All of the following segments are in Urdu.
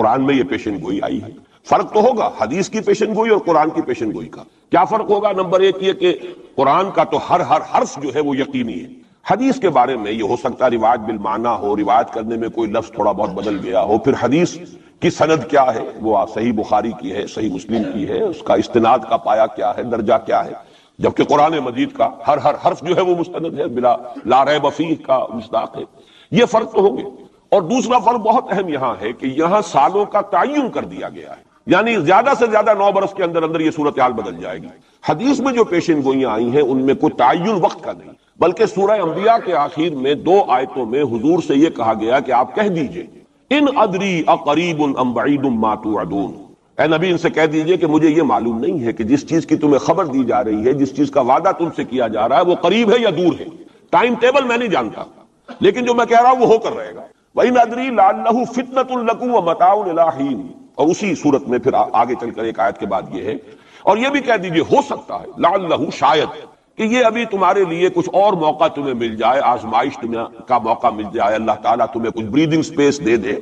قرآن میں یہ پیشن گوئی آئی ہے۔ فرق تو ہوگا حدیث کی پیشن گوئی اور قرآن کی پیشن گوئی کا۔ کیا فرق ہوگا؟ نمبر ایک یہ کہ قرآن کا تو ہر حرف جو ہے وہ یقینی ہے۔ حدیث کے بارے میں یہ ہو سکتا ہے روایت بالمعنی ہو، روایت کرنے میں کوئی لفظ تھوڑا بہت بدل گیا ہو، پھر حدیث کی سند کیا ہے، وہ صحیح بخاری کی ہے، صحیح مسلم کی ہے، اس کا استناد کا پایا کیا ہے، درجہ کیا ہے، جبکہ قرآن مجید کا ہر حرف جو ہے وہ مستند ہے، بلا لا ریب فیہ کا مصداق ہے۔ یہ فرق تو ہوں گے۔ اور دوسرا فرق بہت اہم یہاں ہے کہ یہاں سالوں کا تعین کر دیا گیا ہے، یعنی زیادہ سے زیادہ 9 برس کے اندر اندر یہ صورتحال بدل جائے گی۔ حدیث میں جو پیشن گوئیاں آئی ہیں ان میں کوئی تعین وقت کا نہیں، بلکہ سورہ انبیاء کے آخر میں 2 آیتوں میں حضور سے یہ کہا گیا کہ آپ کہہ دیجئے ان ادری اقریب ام بعید ما توعدون، اے نبی ان سے کہہ دیجئے کہ مجھے یہ معلوم نہیں ہے کہ جس چیز کی تمہیں خبر دی جا رہی ہے، جس چیز کا وعدہ تم سے کیا جا رہا ہے، وہ قریب ہے یا دور ہے، ٹائم ٹیبل میں نہیں جانتا، لیکن جو میں کہہ رہا ہوں وہ ہو کر رہے گا۔ وَإِنْ أَدْرِي لَعَلَّهُ فِتْنَةٌ لَكُمْ وَمَتَاعٌ إِلَىٰ حِينٍ، اور اسی صورت میں پھر آگے چل کر ایک آیت کے بعد یہ ہے، اور یہ بھی کہہ دیجئے ہو سکتا ہے لعلہ شاید کہ یہ ابھی تمہارے لیے کچھ اور موقع تمہیں مل جائے، آزمائش کا موقع مل جائے، اللہ تعالیٰ تمہیں کچھ بریدنگ سپیس دے دے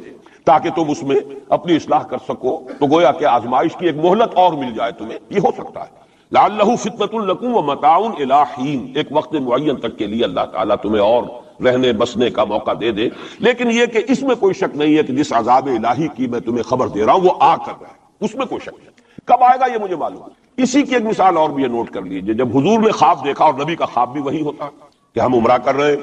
تاکہ تم اس میں اپنی اصلاح کر سکو، تو گویا کہ آزمائش کی ایک مہلت اور مل جائے تمہیں، یہ ہو سکتا ہے۔ لعلہ فتنۃ لکم ومتاع الی حین، ایک وقت معین تک کے لیے اللہ تعالیٰ تمہیں اور رہنے بسنے کا موقع دے دے، لیکن یہ کہ اس میں کوئی شک نہیں ہے کہ جس عذاب الہی کی میں تمہیں خبر دے رہا ہوں وہ آ کر رہا ہے، اس میں کوئی شک نہیں۔ کب آئے گا یہ مجھے معلوم ہے۔ اسی کی ایک مثال اور بھی ہے، نوٹ کر لیجئے، جب حضور نے خواب دیکھا، اور نبی کا خواب بھی وہی ہوتا کہ ہم عمرہ کر رہے ہیں،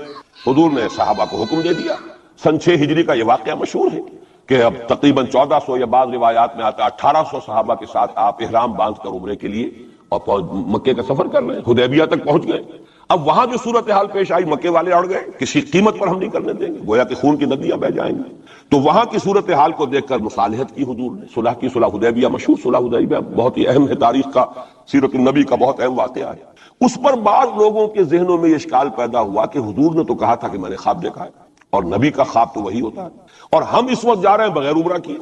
حضور نے صحابہ کو حکم دے دیا۔ سن 6 ہجری کا یہ واقعہ مشہور ہے کہ اب تقریباً 1400 یا بعض روایات میں آتا ہے 1800 صحابہ کے ساتھ آپ احرام باندھ کر عمرے کے لیے اور مکے کا سفر کر رہے ہیں، حدیبیہ تک پہنچ گئے۔ اب وہاں جو صورتحال پیش آئی، مکے والے اڑ گئے، کسی قیمت پر ہم نہیں کرنے دیں گے، گویا کہ خون کی ندیاں بہ جائیں گی۔ تو وہاں کی صورتحال کو دیکھ کر مصالحت کی حضور نے، صلح کی، صلح حدیبیہ مشہور صلح حدیبیہ بہت ہی اہم ہے، تاریخ کا، سیرت النبی کا بہت اہم واقعہ ہے۔ اس پر بعض لوگوں کے ذہنوں میں یہ اشکال پیدا ہوا کہ حضور نے تو کہا تھا کہ میں نے خواب دیکھا ہے، اور نبی کا خواب تو وہی ہوتا ہے، اور ہم اس وقت جا رہے ہیں بغیر عمرہ کیے،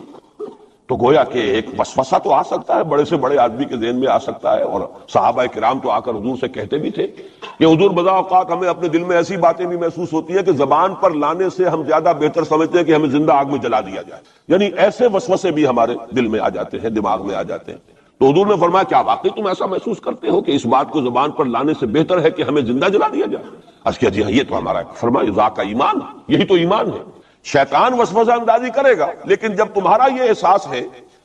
تو گویا کہ ایک وسوسہ تو آ سکتا ہے، بڑے سے بڑے آدمی کے ذہن میں آ سکتا ہے۔ اور صحابہ کرام تو آ کر حضور سے کہتے بھی تھے کہ حضور بضا اوقات ہمیں اپنے دل میں ایسی باتیں بھی محسوس ہوتی ہیں کہ زبان پر لانے سے ہم زیادہ بہتر سمجھتے ہیں کہ ہمیں زندہ آگ میں جلا دیا جائے، یعنی ایسے وسوسے بھی ہمارے دل میں آ جاتے ہیں، دماغ میں آ جاتے ہیں۔ تو حضور نے فرمایا کیا واقعی تم ایسا محسوس کرتے ہو کہ اس بات کو زبان پر لانے سے بہتر ہے کہ ہمیں زندہ جلا دیا جائے؟ عرض کیا جی ہاں، یہ تو ہمارا ہے۔ فرمایا ذاک ایمان، یہی تو ایمان ہے۔ شیطان وسوسہ اندازی کرے گا، لیکن جب تمہارا یہ احساس ہے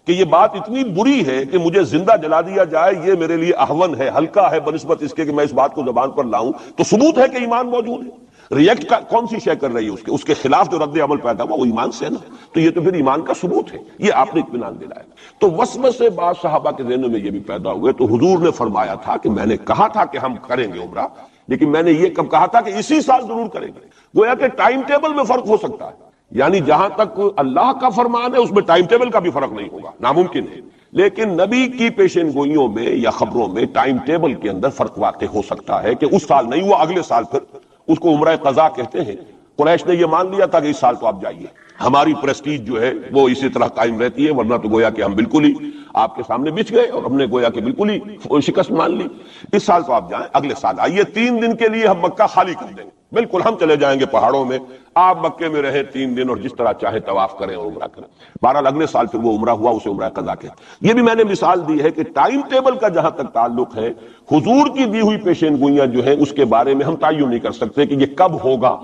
کہ یہ بات اتنی بری ہے کہ مجھے زندہ جلا دیا جائے، یہ میرے لیے اہون ہے، ہلکا ہے بنسبت اس کے کہ میں اس بات کو زبان پر لاؤں، تو ثبوت ہے کہ ایمان موجود ہے۔ ریئیکٹ کون سی شے کر رہی ہے اس کے خلاف جو رد عمل پیدا ہوا وہ ایمان سے ہے نا، تو یہ تو پھر ایمان کا ثبوت ہے، یہ آپ نے اطمینان دلایا۔ تو وسوسے بعض صحابہ کے ذہنوں میں یہ بھی پیدا ہوئے، تو حضور نے فرمایا تھا کہ میں نے کہا تھا کہ ہم کریں گے عمرہ، لیکن میں نے یہ کب کہا تھا کہ اسی سال ضرور کریں گے۔ گویا کہ ٹائم ٹیبل میں فرق ہو سکتا ہے، یعنی جہاں تک اللہ کا فرمان ہے اس میں ٹائم ٹیبل کا بھی فرق نہیں ہوگا، ناممکن ہے، لیکن نبی کی پیشن گوئیوں میں یا خبروں میں ٹائم ٹیبل کے اندر فرق واقع ہو سکتا ہے کہ اس سال نہیں ہوا، اگلے سال پھر اس کو عمرہ قضا کہتے ہیں۔ قریش نے یہ مان لیا تھا کہ اس سال تو آپ جائیے، ہماری پریسٹیج جو ہے وہ اسی طرح قائم رہتی ہے، ورنہ تو گویا کہ ہم بالکل ہی آپ کے سامنے بچ گئے اور ہم نے گویا کہ بالکل ہی شکست مان لی۔ اس سال تو آپ جائیں، اگلے سال آئیے، 3 دن کے لیے ہم مکہ خالی کر دیں گے، بالکل ہم چلے جائیں گے پہاڑوں میں، آپ مکے میں رہیں 3 دن اور جس طرح چاہے طواف کریں اور عمرہ کریں۔ بہرحال اگلے سال پھر وہ عمرہ ہوا، اسے عمرہ قضا کہتے ہیں۔ یہ بھی میں نے مثال دی ہے کہ ٹائم ٹیبل کا جہاں تک تعلق ہے، حضور کی دی ہوئی پیشین گوئیاں جو ہیں اس کے بارے میں ہم تعین نہیں کر سکتے کہ یہ کب ہوگا،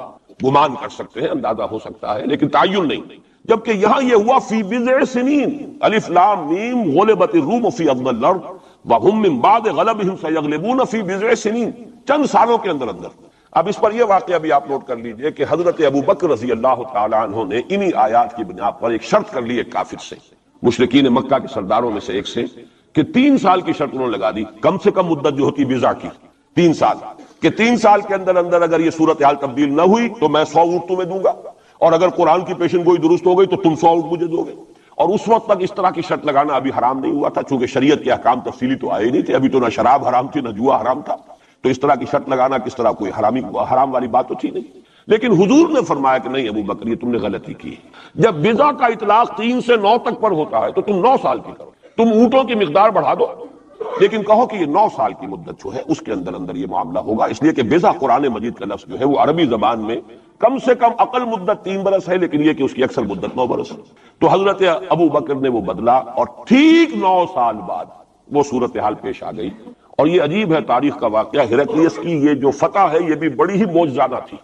گمان کر سکتے ہیں، اندازہ ہو سکتا ہے، لیکن تعین نہیں۔ جبکہ یہاں یہ ہوا فی بضع سنین، الف لام میم غلبت الروم فی ادنی الارض وهم من بعد غلبهم سیغلبون فی بضع سنین، چند سالوں کے اندر اندر۔ اب اس پر یہ واقعہ بھی آپ نوٹ کر لیجئے کہ حضرت ابو بکر رضی اللہ تعالی عنہ نے انہی آیات کی بنا پر ایک شرط کر لی ایک کافر سے، مشرکین مکہ کے سرداروں میں سے ایک سے، کہ 3 سال کی شرط انہوں نے لگا دی، کم سے کم مدت جو ہوتی بضع کی 3 سال، کہ 3 سال کے اندر اندر اگر یہ صورتحال تبدیل نہ ہوئی تو میں 100 اونٹ تمہیں دوں گا، اور اگر قرآن کی پیشن گوئی درست ہو گئی تو تم 100 اونٹ مجھے دو گے۔ اور اس وقت تک اس طرح کی شرط لگانا ابھی حرام نہیں ہوا تھا، چونکہ شریعت کے احکام تفصیلی تو آئے نہیں تھے، ابھی تو نہ شراب حرام تھی نہ جوا حرام تھا، تو اس طرح کی شرط لگانا کس طرح کوئی حرام والی بات تو تھی نہیں۔ لیکن حضور نے فرمایا کہ نہیں ابو بکر، یہ تم نے غلطی کی، جب بضع کا اطلاق 3 سے 9 تک پر ہوتا ہے تو تم 9 سال کی کرو، تم اونٹوں کی مقدار بڑھا دو، لیکن کہو کہ یہ 9 سال کی مدت جو ہے اس کے اندر اندر یہ معاملہ ہوگا، اس لیے کہ بضع قرآن مجید کا لفظ جو ہے وہ عربی زبان میں کم سے کم عقل مدت 3 برس ہے، لیکن یہ کہ اس کی اکثر مدت 9 برس ہے۔ تو حضرت ابو بکر نے وہ بدلا اور ٹھیک 9 سال بعد وہ صورتحال پیش آ گئی۔ اور یہ عجیب ہے تاریخ کا واقعہ، ہرقلیس کی یہ جو فتح ہے یہ بھی بڑی ہی معجزانہ تھی۔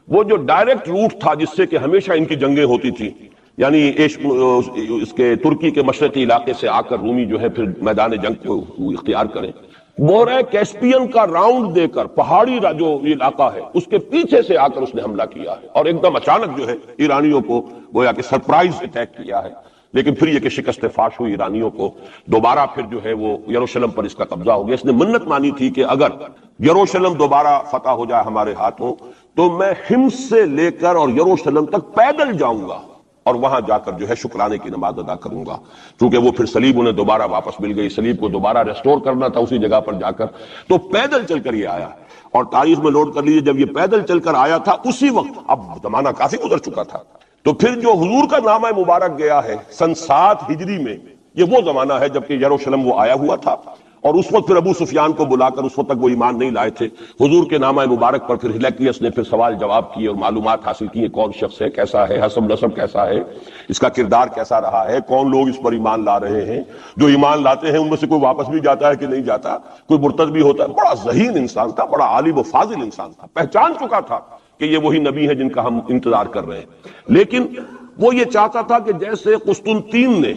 وہ جو ڈائریکٹ روٹ تھا جس سے کہ ہمیشہ ان کی جنگیں ہوتی تھیں، یعنی اس کے ترکی کے مشرقی علاقے سے آ کر رومی جو ہے پھر میدان جنگ کو اختیار کریں، بحیرہ کیسپین کا راؤنڈ دے کر پہاڑی جو علاقہ ہے اس کے پیچھے سے آ کر اس نے حملہ کیا ہے اور ایک دم اچانک جو ہے ایرانیوں کو گویا کہ سرپرائز اٹیک کیا ہے۔ لیکن پھر یہ کہ شکست فاش ہوئی ایرانیوں کو، دوبارہ پھر جو ہے وہ یروشلم پر اس کا قبضہ ہو گیا۔ اس نے منت مانی تھی کہ اگر یروشلم دوبارہ فتح ہو جائے ہمارے ہاتھوں تو میں حمص سے لے کر اور یروشلم تک پیدل جاؤں گا اور وہاں جا کر جو ہے شکرانے کی نماز ادا کروں گا، کیونکہ وہ پھر صلیب انہیں دوبارہ واپس مل گئی، صلیب کو دوبارہ ریسٹور کرنا تھا اسی جگہ پر جا کر، تو پیدل چل کر یہ آیا۔ اور تاریخ میں نوٹ کر لیجیے جب یہ پیدل چل کر آیا تھا اسی وقت، اب زمانہ کافی گزر چکا تھا، تو پھر جو حضور کا نامہ مبارک گیا ہے سن 7 ہجری میں، یہ وہ زمانہ ہے جبکہ یروشلم وہ آیا ہوا تھا، اور اس وقت پھر ابو سفیان کو بلا کر، اس وقت تک وہ ایمان نہیں لائے تھے، حضور کے نامہ مبارک پر پھر ہرقلیس نے پھر سوال جواب کیے اور معلومات حاصل کی، کون شخص ہے، کیسا ہے، حسب نسب کیسا ہے، اس کا کردار کیسا رہا ہے، کون لوگ اس پر ایمان لا رہے ہیں، جو ایمان لاتے ہیں ان میں سے کوئی واپس بھی جاتا ہے کہ نہیں جاتا، کوئی مرتد بھی ہوتا ہے۔ بڑا ذہین انسان تھا، بڑا عالم و فاضل انسان تھا، پہچان چکا تھا کہ یہ وہی نبی ہے جن کا ہم انتظار کر رہے ہیں، لیکن وہ یہ چاہتا تھا کہ جیسے قسطنطین نے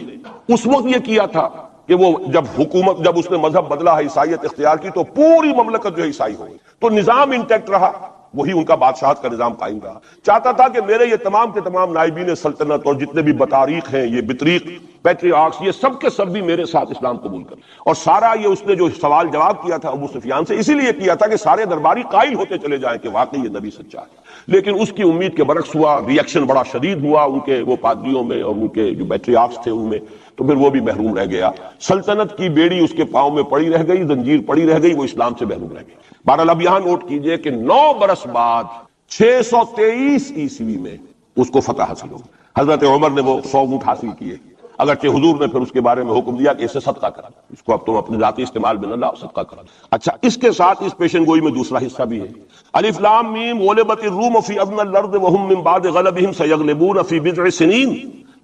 اس وقت یہ کیا تھا کہ وہ جب اس نے مذہب بدلا ہے، عیسائیت اختیار کی، تو پوری مملکت جو ہے عیسائی ہو گئی، تو نظام انٹیکٹ رہا، وہی ان کا بادشاہت کا نظام قائم رہا۔ چاہتا تھا کہ میرے یہ تمام کے تمام نائبین سلطنت اور جتنے بھی بطاریق ہیں، یہ بطریق، پیٹریارکس، یہ سب کے سب بھی میرے ساتھ اسلام قبول کریں۔ اور سارا یہ اس نے جو سوال جواب کیا تھا ابو سفیان سے، اسی لیے کیا تھا کہ سارے درباری قائل ہوتے چلے جائیں کہ واقعی یہ نبی سچا ہے، لیکن اس کی امید کے برعکس ہوا، ری ایکشن بڑا شدید ہوا ان کے وہ پادریوں میں اور ان کے جو پیٹریارکس تھے ان میں، تو پھر وہ بھی محروم رہ گیا، سلطنت کی بیڑی اس کے پاؤں میں پڑی رہ گئی، زنجیر پڑی رہ گئی، وہ اسلام سے محروم رہ گئی۔ بہرحال اب یہاں نوٹ کیجئے کہ 9 برس بعد 623 عیسوی میں اس کو فتح حاصل ہو، حضرت عمر نے وہ 100 اونٹ حاصل کیے، اگرچہ حضور نے پھر اس کے بارے میں حکم دیا کہ اسے صدقہ کرا، اس کو اب تم اپنے ذاتی استعمال میں نہ لاؤ، صدقہ کرا۔ اچھا، اس کے ساتھ اس پیشن گوئی میں دوسرا حصہ بھی ہے، الف لام میم غلبت الروم فی ادنی الارض وهم من بعد غلبهم سیغلبون فی بضع سنین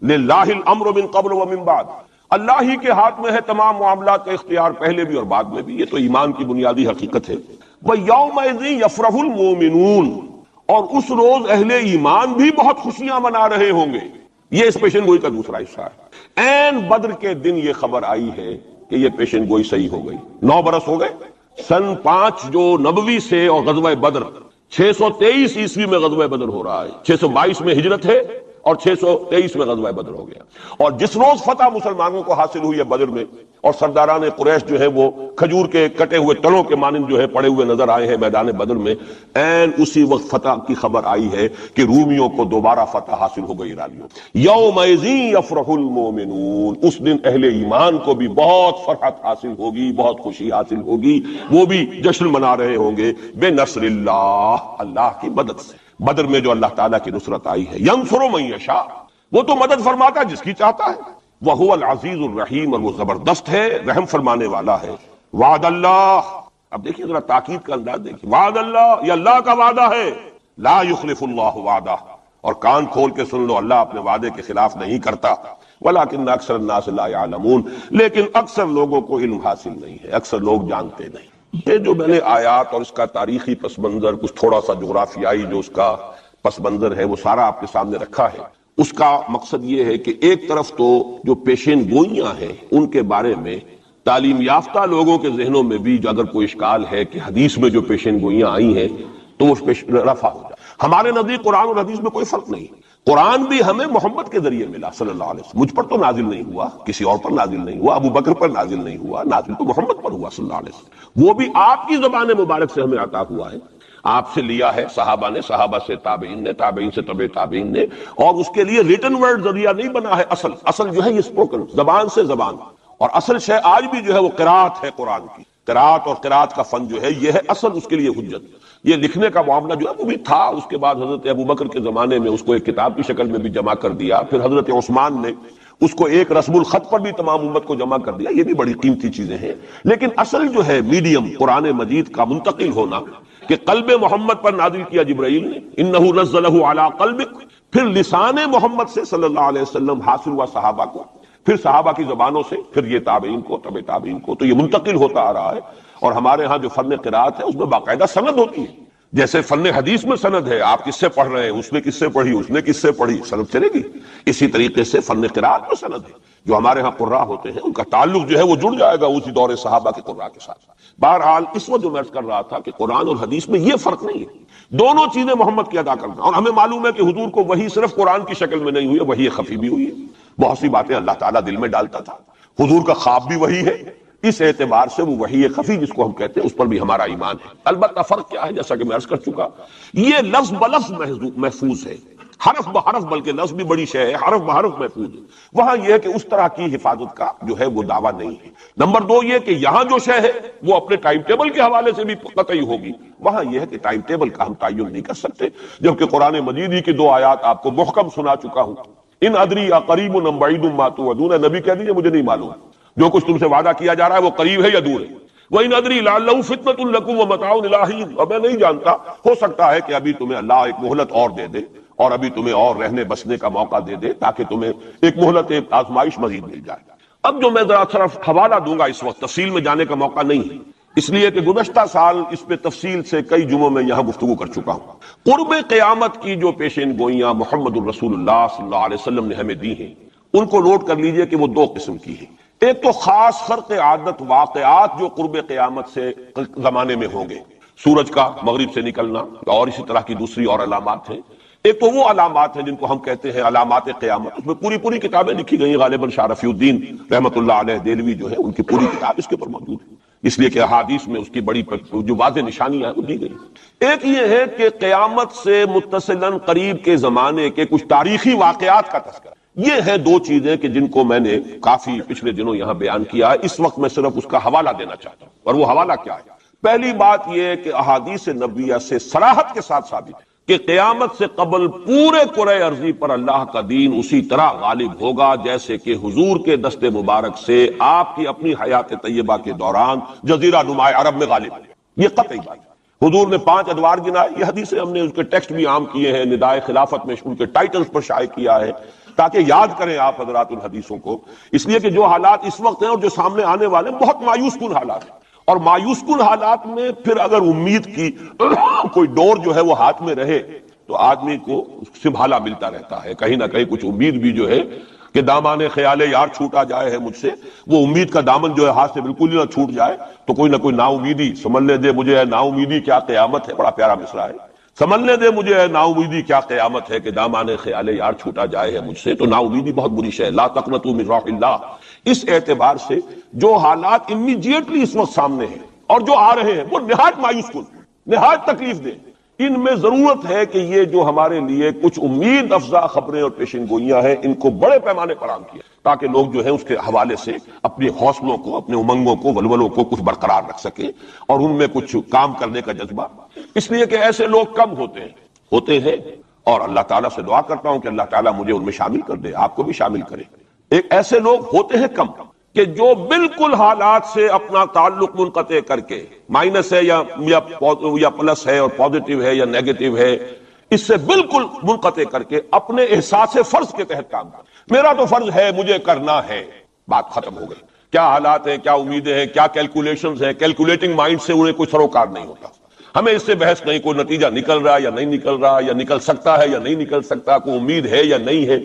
للہ الامر من قبل ومن بعد۔ اللہ ہی کے ہاتھ میں ہے تمام معاملات کا اختیار، پہلے بھی اور بعد میں بھی، یہ تو ایمان کی بنیادی حقیقت ہے۔ وَيَوْمَئِذٍ يَفْرَحُ الْمُؤْمِنُونَ، اور اس روز اہل ایمان بھی بہت خوشیاں منا رہے ہوں گے۔ یہ اس پیشن گوئی کا دوسرا حصہ ہے۔ عین بدر کے دن یہ خبر آئی ہے کہ یہ پیشن گوئی صحیح ہو گئی۔ 9 برس ہو گئے، سن 5 جو نبوی سے اور غزوہ بدر 623 عیسوی میں غزوہ بدر ہو رہا ہے، 622 میں ہجرت ہے اور 623 میں غزوہ بدر ہو گیا، اور جس روز فتح مسلمانوں کو حاصل ہوئی ہے بدر میں، اور سرداران قریش جو ہے وہ کھجور کے کٹے ہوئے تنوں کے مانند جو ہے پڑے ہوئے نظر آئے ہیں میدان بدر میں، عین اسی وقت فتح کی خبر آئی ہے کہ رومیوں کو دوبارہ فتح حاصل ہو گئی ایرانیوں۔ یومئذ یفرح المؤمنون، اس دن اہل ایمان کو بھی بہت فرحت حاصل ہوگی، بہت خوشی حاصل ہوگی، وہ بھی جشن منا رہے ہوں گے بے نصر اللہ، اللہ کی مدد سے۔ بدر میں جو اللہ تعالیٰ کی نصرت آئی ہے، ینصر من یشاء، وہ تو مدد فرماتا جس کی چاہتا ہے، وہو العزیز الرحیم، اور وہ زبردست ہے، رحم فرمانے والا ہے۔ وعد اللہ، اب دیکھیے ذرا تاکید کا انداز دیکھیے، وعد اللہ، یہ اللہ کا وعدہ ہے، لا یخلف اللہ وعدہ، اور کان کھول کے سن لو، اللہ اپنے وعدے کے خلاف نہیں کرتا۔ ولکن اکثر الناس لا یعلمون، لیکن اکثر لوگوں کو علم حاصل نہیں ہے، اکثر لوگ جانتے نہیں۔ یہ جو میں نے آیات اور اس کا تاریخی پس منظر، کچھ تھوڑا سا جغرافیائی جو اس کا پس منظر ہے، وہ سارا آپ کے سامنے رکھا ہے۔ اس کا مقصد یہ ہے کہ ایک طرف تو جو پیشین گوئیاں ہیں ان کے بارے میں تعلیم یافتہ لوگوں کے ذہنوں میں بھی اگر کوئی اشکال ہے کہ حدیث میں جو پیشین گوئیاں آئی ہیں تو وہ رفع ہو جائے۔ ہمارے نزدیک قرآن اور حدیث میں کوئی فرق نہیں، قرآن بھی ہمیں محمد کے ذریعے ملا صلی اللہ علیہ وسلم، مجھ پر تو نازل نہیں ہوا، کسی اور پر نازل نہیں ہوا، ابو بکر پر نازل نہیں ہوا، نازل تو محمد پر ہوا صلی اللہ علیہ وسلم، وہ بھی آپ کی زبان مبارک سے ہمیں عطا ہوا ہے، آپ سے لیا ہے صحابہ نے، صحابہ سے تابعین نے، تابعین سے تبع تابعین نے، اور اس کے لیے ریٹن ورڈ ذریعہ نہیں بنا ہے، اصل جو ہے یہ اسپوکن، زبان سے زبان، اور اصل شے آج بھی جو ہے وہ قرات ہے قرآن کی، قرات اور قرات کا فن جو ہے یہ ہے اصل اس کے لیے حجت۔ یہ لکھنے کا معاملہ جو ہے وہ بھی تھا، اس کے بعد حضرت ابو بکر کے زمانے میں اس کو ایک کتاب کی شکل میں بھی جمع کر دیا، پھر حضرت عثمان نے اس کو ایک رسم الخط پر بھی تمام امت کو جمع کر دیا، یہ بھی بڑی قیمتی چیزیں ہیں، لیکن اصل جو ہے میڈیم قرآن مجید کا منتقل ہونا، کہ قلب محمد پر نازل کیا جبرائیل نے، انہ نزلہ علی قلبک، پھر لسان محمد سے صلی اللہ علیہ وسلم حاصل ہوا صحابہ کو، پھر صحابہ کی زبانوں سے، پھر یہ تابعین کو، تبع تابعین کو، تو یہ منتقل ہوتا آ رہا ہے۔ اور ہمارے ہاں جو فن قرات ہے اس میں باقاعدہ سند ہوتی ہے، جیسے فن حدیث میں سند ہے، آپ کس سے پڑھ رہے ہیں، اس نے کس سے پڑھی، اس نے کس سے پڑھی، سند چلے گی۔ اسی طریقے سے فن قرات میں سند ہے، جو ہمارے ہاں قراء ہوتے ہیں ان کا تعلق جو ہے وہ جڑ جائے گا اسی دور صحابہ کے قراء کے ساتھ۔ بہرحال اس وقت جو میں عرض کر رہا تھا کہ قرآن اور حدیث میں یہ فرق نہیں ہے، دونوں چیزیں محمد کی ادا کرنا، اور ہمیں معلوم ہے کہ حضور کو وحی صرف قرآن کی شکل میں نہیں ہوئی ہے، وحی خفی بھی ہوئی ہے، بہت سی باتیں اللہ تعالیٰ دل میں ڈالتا تھا، حضور کا خواب بھی وحی ہے، اس اعتبار سے وہ وحی خفی جس کو ہم کہتے ہیں اس پر بھی ہمارا ایمان ہے۔ البتہ فرق کیا ہے، جیسا کہ میں عرض کر چکا، یہ لفظ بلفظ محفوظ ہے، حرف بحرف، بلکہ لفظ بھی بڑی شے ہے، حرف بحرف محفوظ ہے۔ وہاں یہ ہے کہ اس طرح کی حفاظت کا جو ہے وہ دعویٰ نہیں ہے۔ نمبر دو یہ کہ یہاں جو شے ہے وہ اپنے ٹائم ٹیبل کے حوالے سے بھی قطعی ہوگی، وہاں یہ ہے کہ ٹائم ٹیبل کا ہم تعین نہیں کر سکتے، جبکہ قرآن مجید ہی کی 2 آیات آپ کو محکم سنا چکا ہوں، ان ادری اقریب ام بعید ما توعدون، نبی کہہ دیجیے مجھے نہیں معلوم جو کچھ تم سے وعدہ کیا جا رہا ہے وہ قریب ہے یا دور ہے۔ وَإِنْ أَدْرِي لَعَلَّهُ فِتْنَةٌ لَكُمْ وَمَتَاعٌ إِلَىٰ حِينٍ، اور میں نہیں جانتا، ہو سکتا ہے کہ ابھی تمہیں اللہ ایک مہلت اور دے دے، اور ابھی تمہیں اور رہنے بسنے کا موقع دے دے، تاکہ تمہیں ایک مہلت، ایک آزمائش مزید مل جائے۔ اب جو میں ذرا صرف حوالہ دوں گا، اس وقت تفصیل میں جانے کا موقع نہیں ہے، اس لیے کہ گزشتہ سال اس پہ تفصیل سے کئی جمعوں میں یہاں گفتگو کر چکا ہوں۔ قرب قیامت کی جو پیشین گوئیاں محمد الرسول اللہ صلی اللہ علیہ وسلم نے ہمیں دی ہیں، ان کو نوٹ کر لیجئے کہ وہ 2 قسم کی ہیں۔ ایک تو خاص خرق عادت واقعات جو قرب قیامت سے زمانے میں ہوں گے، سورج کا مغرب سے نکلنا اور اسی طرح کی دوسری اور علامات ہیں۔ ایک تو وہ علامات ہیں جن کو ہم کہتے ہیں علامات قیامت، اس میں پوری کتابیں لکھی گئی، غالباً شاہ رفیع الدین رحمۃ اللہ علیہ دہلوی جو ہے ان کی پوری کتاب اس کے اوپر موجود ہے، اس لیے کہ احادیث میں اس کی بڑی جو واضح نشانیاں ہیں وہ دی گئی۔ ایک یہ ہے کہ قیامت سے متصلاً قریب کے زمانے کے کچھ تاریخی واقعات کا تذکرہ۔ یہ ہیں 2 چیزیں کہ جن کو میں نے کافی پچھلے دنوں یہاں بیان کیا ہے، اس وقت میں صرف اس کا حوالہ دینا چاہتا ہوں۔ اور وہ حوالہ کیا ہے؟ پہلی بات یہ ہے کہ احادیث نبویہ سے صراحت کے ساتھ ثابت ہے کہ قیامت سے قبل پورے کرۂ ارضی پر اللہ کا دین اسی طرح غالب ہوگا جیسے کہ حضور کے دست مبارک سے آپ کی اپنی حیات طیبہ کے دوران جزیرہ نما عرب میں غالب ہے۔ یہ قطعی بات ہے۔ حضور نے 5 ادوار گنائے، یہ حدیثیں ہم نے اس کے ٹیکسٹ بھی عام کیے ہیں، ندائے خلافت میں ان کے ٹائٹلز پر شائع کیا ہے تاکہ یاد کریں آپ حضرات ان حدیثوں کو، اس لیے کہ جو حالات اس وقت ہیں اور جو سامنے آنے والے ہیں بہت مایوس کن حالات ہیں، اور مایوس کن حالات میں پھر اگر امید کی کوئی ڈور جو ہے وہ ہاتھ میں رہے تو آدمی کو سنبھالا ملتا رہتا ہے، کہیں نہ کہیں کچھ امید بھی جو ہے کہ دامان خیال یار چھوٹا جائے ہے مجھ سے، وہ امید کا دامن جو ہے ہاتھ سے بالکل ہی نہ چھوٹ جائے، تو کوئی نہ کوئی نا امیدی سمجھنے دے مجھے ہے، نا امیدی کیا قیامت ہے، بڑا پیارا مصرع ہے، سمجھنے دے مجھے ہے نا امیدی کیا قیامت ہے کہ دامان خیال یار چھوٹا جائے ہے مجھ سے، تو نا امیدی بہت بری شے ہے، لا تقنطوا من رحمۃ اللہ۔ اس اعتبار سے جو حالات امیڈیٹلی اس وقت سامنے ہیں اور جو آ رہے ہیں وہ نہایت مایوس کن، نہایت تکلیف دہ، ان میں ضرورت ہے کہ یہ جو ہمارے لیے کچھ امید افزا خبریں اور پیشن گوئیاں ہیں ان کو بڑے پیمانے پر عام کیا تاکہ لوگ جو ہے اس کے حوالے سے اپنے حوصلوں کو، اپنے امنگوں کو، ولولوں کو کچھ برقرار رکھ سکیں اور ان میں کچھ کام کرنے کا جذبہ، اس لیے کہ ایسے لوگ کم ہوتے ہیں اور اللہ تعالیٰ سے دعا کرتا ہوں کہ اللہ تعالیٰ مجھے ان میں شامل کر دے، آپ کو بھی شامل کرے۔ ایک ایسے لوگ ہوتے ہیں کم کہ جو بالکل حالات سے اپنا تعلق منقطع کر کے، مائنس ہے یا پلس ہے اور پازیٹو ہے یا نیگیٹو ہے، اس سے بالکل منقطع کر کے اپنے احساس فرض کے تحت کام کرتا، میرا تو فرض ہے مجھے کرنا ہے، بات ختم ہو گئی۔ کیا حالات ہیں، کیا امیدیں ہیں، کیا کیلکولیشنز ہیں، کیلکولیٹنگ مائنڈ سے انہیں کوئی سروکار نہیں ہوتا، ہمیں اس سے بحث نہیں، کوئی نتیجہ نکل رہا یا نہیں نکل رہا، یا نکل سکتا ہے یا نہیں نکل سکتا، کوئی امید ہے یا نہیں ہے۔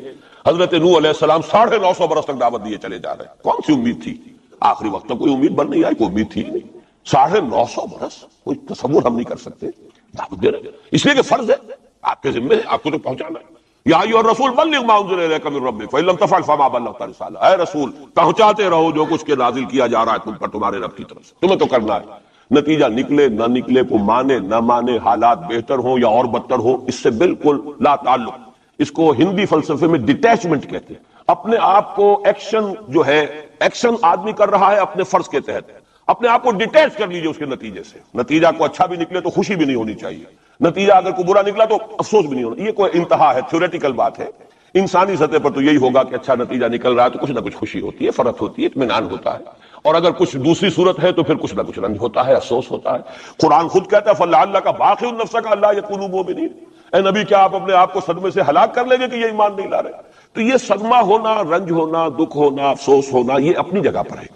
حضرت نوح علیہ السلام 950 برس تک دعوت دیے چلے جا رہے ہیں، کون سی امید تھی؟ آخری وقت تک کوئی امید بن نہیں آئی، کوئی امید تھی نہیں، 950 برس کوئی تصور ہم نہیں کر سکتے دعوت دے رہے، اس لیے کہ فرض ہے، آپ کے ذمہ ہے، آپ کو تو پہنچانا ہے۔ یا ایھا الرسول بلغ ما انزل الیک من ربک فإن لم تفعل فما بلغت رسالہ، اے رسول پہنچاتے رہو جو کچھ کے نازل کیا جا رہا ہے تم پر تمہارے رب کی طرف سے، تمہیں تو کرنا ہے۔ نتیجہ نکلے نہ نکلے، کو مانے نہ مانے، حالات بہتر ہوں یا اور بدتر ہو، اس سے بالکل لا تعلق۔ اس کو ہندی فلسفے میں ڈیٹیچمنٹ کہتے ہیں، اپنے آپ کو ایکشن جو ہے، ایکشن آدمی کر رہا ہے اپنے فرض کے تحت، اپنے آپ کو ڈیٹیچ کر لیجئے اس کے نتیجے سے۔ نتیجہ کو اچھا بھی نکلے تو خوشی بھی نہیں ہونی چاہیے، نتیجہ اگر کوئی برا نکلا تو افسوس بھی نہیں ہونا، یہ کوئی انتہا ہے، تھیوریٹیکل بات ہے۔ انسانی سطح پر تو یہی ہوگا کہ اچھا نتیجہ نکل رہا ہے تو کچھ نہ کچھ خوشی ہوتی ہے، فرحت ہوتی ہے، اطمینان ہوتا ہے، اور اگر کچھ دوسری صورت ہے تو پھر کچھ نہ کچھ رنج ہوتا ہے، افسوس ہوتا ہے۔ قرآن خود کہتا ہے فَلَعَلَّكَ بَاخِعٌ نَفْسَكَ أَلَّا يَكُونُوا مُؤْمِنِينَ، اے نبی کیا آپ اپنے آپ کو صدمے سے ہلاک کر لیں گے کہ یہ ایمان نہیں لا رہے؟ تو یہ صدمہ ہونا، رنج ہونا، دکھ ہونا، افسوس ہونا، یہ اپنی جگہ پر ہے۔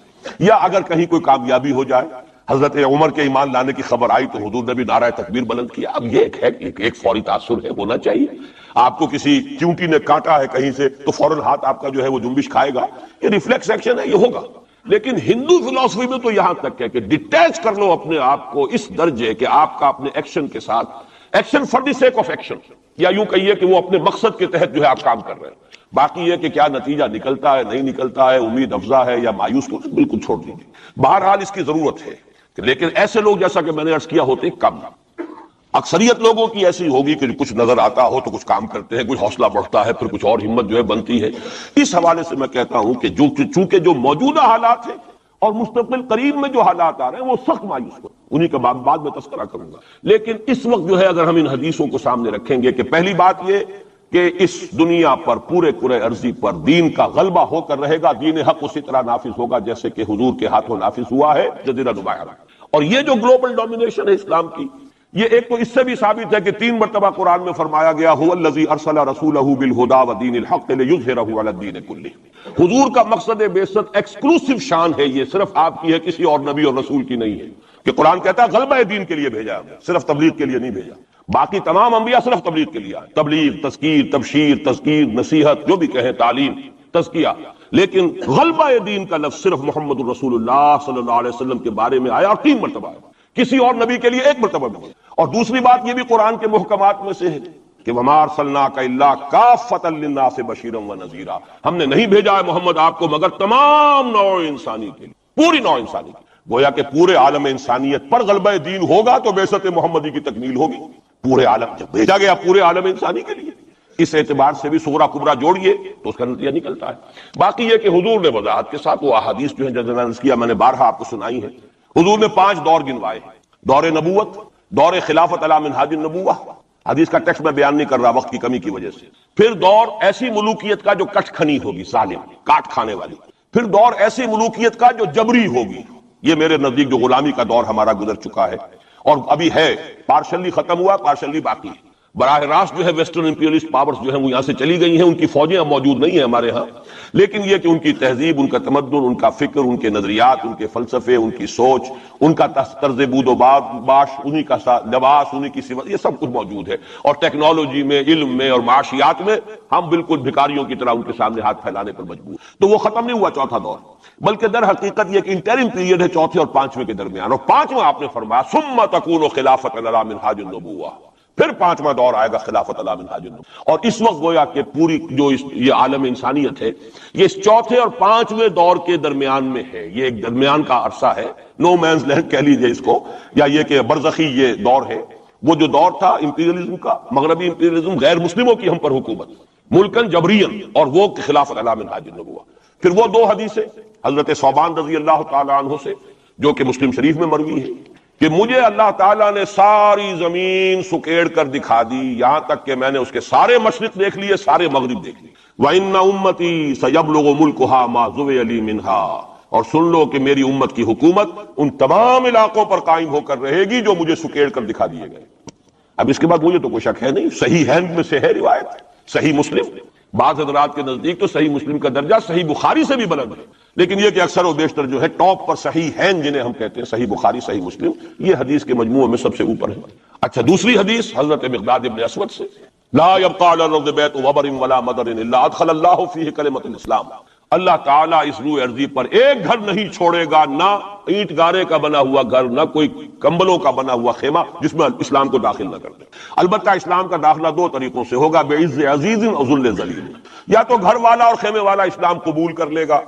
یا اگر کہیں کوئی کامیابی ہو جائے، حضرت عمر کے ایمان لانے کی خبر آئی تو حضور نے بھی نعرہ تکبیر بلند کیا، اب یہ ایک فوری تاثر ہے، ہونا چاہیے۔ آپ کو کسی چیونٹی نے کاٹا ہے کہیں سے تو فوراً ہاتھ آپ کا جو ہے وہ جنبش کھائے گا، یہ ریفلیکس ایکشن ہے، یہ ہوگا۔ لیکن ہندو فلسفی میں تو یہاں تک ہے کہ ڈیٹیچ کر لو اپنے آپ کو اس درجے کہ آپ کا اپنے ایکشن کے ساتھ، action for the sake of action, یا یوں کہیے کہ وہ اپنے مقصد کے تحت جو ہے آپ کام کر رہے ہیں۔ باقی یہ کہ کیا نتیجہ نکلتا ہے نہیں نکلتا ہے، امید افزا ہے یا مایوس کو، بالکل چھوڑ دیجیے۔ بہرحال اس کی ضرورت ہے، لیکن ایسے لوگ جیسا کہ میں نے عرض کیا ہوتے کم۔ اکثریت لوگوں کی ایسی ہوگی کہ کچھ نظر آتا ہو تو کچھ کام کرتے ہیں، کچھ حوصلہ بڑھتا ہے، پھر کچھ اور ہمت جو ہے بنتی ہے۔ اس حوالے سے میں کہتا ہوں کہ چونکہ جو موجودہ حالات ہیں اور مستقبل قریب میں جو حالات آ رہے ہیں وہ سخت مایوس کن، انہی کا بعد میں تذکرہ کروں گا۔ لیکن اس وقت جو ہے اگر ہم ان حدیثوں کو سامنے رکھیں گے کہ پہلی بات یہ کہ اس دنیا پر پورے عرضی پر دین کا غلبہ ہو کر رہے گا، دین حق اسی طرح نافذ ہوگا جیسے کہ حضور کے ہاتھوں نافذ ہوا ہے جزیرہ نما عرب۔ اور یہ جو گلوبل ڈومینیشن ہے اسلام کی، یہ ایک تو اس سے بھی ثابت ہے کہ 3 مرتبہ قرآن میں فرمایا گیا هو الذی ارسل رسولہ بالہدی ودین الحق لیظہرہ علی الدین کلہ۔ حضور کا مقصد بعثت ایکسکلوسیو شان ہے، یہ صرف آپ کی ہے، کسی اور نبی اور رسول کی نہیں ہے، کہ قرآن کہتا ہے غلبہ دین کے لیے بھیجا ہے، صرف تبلیغ کے لیے نہیں بھیجا۔ باقی تمام انبیاء صرف تبلیغ کے لیے آئے، تبلیغ، تذکیر، تبشیر، تذکیر، نصیحت، جو بھی کہیں، تعلیم، تزکیہ۔ لیکن غلبہ دین کا لفظ صرف محمد الرسول اللہ صلی اللہ علیہ وسلم کے بارے میں آیا اور 3 مرتبہ آیا، کسی اور نبی کے لیے 1 مرتبہ بھی نہیں۔ اور دوسری بات یہ بھی قرآن کے محکمات میں سے ہے کہ وَمَا أَرْسَلْنَاكَ إِلَّا كَافَّةً لِلنَّاسِ بَشِيرًا وَنَذِيرًا، ہم نے نہیں بھیجا ہے محمد آپ کو مگر تمام نوع انسانی کے لیے، پوری نوع انسانی کے لیے۔ گویا کہ پورے عالم انسانیت پر غلبہ دین ہوگا تو بعثت محمدی کی تکمیل ہوگی۔ پورے عالم جب بھیجا گیا پورے عالم انسانی کے لیے، اس اعتبار سے بھی صغرا کبرا جوڑیے تو اس کا نتیجہ نکلتا ہے۔ باقی یہ کہ حضور نے وضاحت کے ساتھ وہ احادیث جو ہیں جیسے میں نے کیا، میں نے بارہا آپ کو سنائی ہے، حضور نے 5 دور گنوائے ہیں: دور نبوت، دور خلافت علی منہاج النبوہ، حدیث کا ٹیکسٹ میں بیان نہیں کر رہا وقت کی کمی کی وجہ سے، پھر دور ایسی ملوکیت کا جو کٹ کھنی ہوگی، ظالم، کاٹ کھانے والی، پھر دور ایسی ملوکیت کا جو جبری ہوگی، یہ میرے نزدیک جو غلامی کا دور ہمارا گزر چکا ہے اور ابھی ہے، پارشلی ختم ہوا، پارشلی باقی ہے۔ براہ راست جو ہے ویسٹرن امپیریلسٹ پاورز جو ہیں وہ یہاں سے چلی گئی ہیں، ان کی فوجیں اب موجود نہیں ہیں ہمارے ہاں، لیکن یہ کہ ان کی تہذیب، ان کا تمدن، ان کا فکر، ان کے نظریات، ان کے فلسفے، ان کی سوچ، ان کا طرز بود و باش، انہی کا لباس، انہی کی صفت، یہ سب کچھ موجود ہے۔ اور ٹیکنالوجی میں، علم میں اور معاشیات میں ہم بالکل بھکاریوں کی طرح ان کے سامنے ہاتھ پھیلانے پر مجبور۔ تو وہ ختم نہیں ہوا چوتھا دور، بلکہ در حقیقت یہ ایک انٹرم پیریڈ ہے چوتھے اور 5ویں کے درمیان۔ اور 5واں آپ نے فرمایا ثم تکون خلافت علی منہاج النبوہ، پھر 5واں دور آئے گا خلافت علی منہاج النبوہ۔ اور اس وقت گویا کہ پوری جو یہ عالم انسانیت ہے یہ اس چوتھے اور 5ویں دور کے درمیان میں ہے، یہ ایک درمیان کا عرصہ ہے، نو مینز لینڈ کہہ لیجئے اس کو، یا یہ کہ برزخی یہ دور ہے۔ وہ جو دور تھا امپیریلزم کا، مغربی امپیریلزم، غیر مسلموں کی ہم پر حکومت، ملکن جبرین، اور وہ خلافت علی منہاج النبوہ۔ پھر وہ 2 حدیثیں حضرت ثوبان رضی اللہ تعالی عنہ سے جو کہ مسلم شریف میں مروی ہے کہ مجھے اللہ تعالیٰ نے ساری زمین سکیڑ کر دکھا دی، یہاں تک کہ میں نے اس کے سارے مشرق دیکھ لیے، سارے مغرب دیکھ لیے۔ وَإِنَّ أُمَّتِي سَيَبْلُغُ مُلْكُهَا مَا زُوِيَ لِي مِنْهَا، اور سن لو کہ میری امت کی حکومت ان تمام علاقوں پر قائم ہو کر رہے گی جو مجھے سکیڑ کر دکھا دیے گئے۔ اب اس کے بعد مجھے تو کوئی شک ہے نہیں، صحیح ہند میں سے ہے روایت، صحیح مسلم، بعض حضرات کے نزدیک تو صحیح مسلم کا درجہ صحیح بخاری سے بھی بلند ہے، لیکن یہ کہ اکثر و بیشتر جو ہے ٹاپ پر صحیح ہیں جنہیں ہم کہتے ہیں صحیح بخاری، صحیح مسلم، یہ حدیث کے مجموعے میں سب سے اوپر ہے۔ اچھا، دوسری حدیث حضرت مقداد ابن اسود سے، لا يبقى على الارض بيت وبر ولا مدر الا ادخل الله فيه كلمة الاسلام، اللہ تعالیٰ اس روح ارضی پر ایک گھر نہیں چھوڑے گا، نہ اینٹ گارے کا بنا ہوا گھر، نہ کوئی کمبلوں کا بنا ہوا خیمہ جس میں اسلام کو داخل نہ کر دے۔ البتہ اسلام کا داخلہ 2 طریقوں سے ہوگا، بعز عزیز و ذل ذلیل، یا تو گھر والا اور خیمے والا اسلام قبول کر لے گا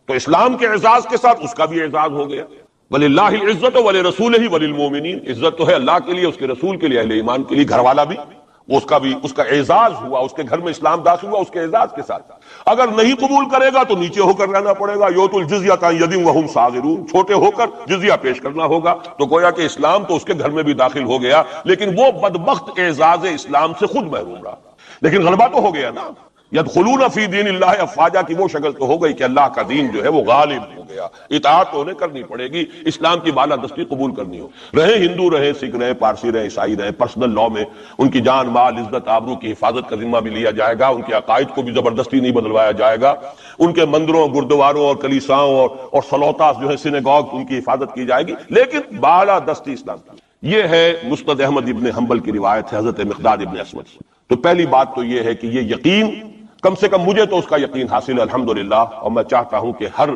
تو اسلام کے اعزاز کے ساتھ اس کا بھی اعزاز ہو گیا، وَلِلَّهِ الْعِزَّةُ وَلِرَسُولِهِ وَلِلْمُؤْمِنِينَ، عزت تو ہے اللہ کے لیے، اس کے رسول کے لیے، اہل ایمان کے لیے، گھر والا بھی اس کا اعزاز ہوا، اس کے گھر میں اسلام داخل ہوا اس کے اعزاز کے ساتھ۔ اگر نہیں قبول کرے گا تو نیچے ہو کر رہنا پڑے گا، یؤتوا الجزیۃ عن ید وہم صاغرون، چھوٹے ہو کر جزیہ پیش کرنا ہوگا۔ تو گویا کہ اسلام تو اس کے گھر میں بھی داخل ہو گیا، لیکن وہ بدبخت اعزاز اسلام سے خود محروم رہا۔ لیکن غلبہ تو ہو گیا نا، یدخلون فی دین اللہ افواجا کی وہ شکل تو ہو گئی کہ اللہ کا دین جو ہے وہ غالب ہو گیا۔ گیا، اطاعت تو انہیں کرنی پڑے گی، اسلام کی بالادستی قبول کرنی ہو، رہے ہندو رہے سکھ رہے پارسی رہے عیسائی رہے، پرسنل لا میں ان کی جان مال عزت آبرو کی حفاظت کا ذمہ بھی لیا جائے گا، ان کے عقائد کو بھی زبردستی نہیں بدلوایا جائے گا، ان کے مندروں گردواروں اور کلیساؤں اور سلوتاس جو ہے سینیگاگ ان کی حفاظت کی جائے گی، لیکن بالادستی اسلام کی۔ یہ ہے مسند احمد ابن حنبل کی روایت ہے حضرت مقداد ابن اسود سے۔ تو پہلی بات تو یہ ہے کہ یہ یقین، کم سے کم مجھے تو اس کا یقین حاصل ہے الحمدللہ، اور میں چاہتا ہوں کہ ہر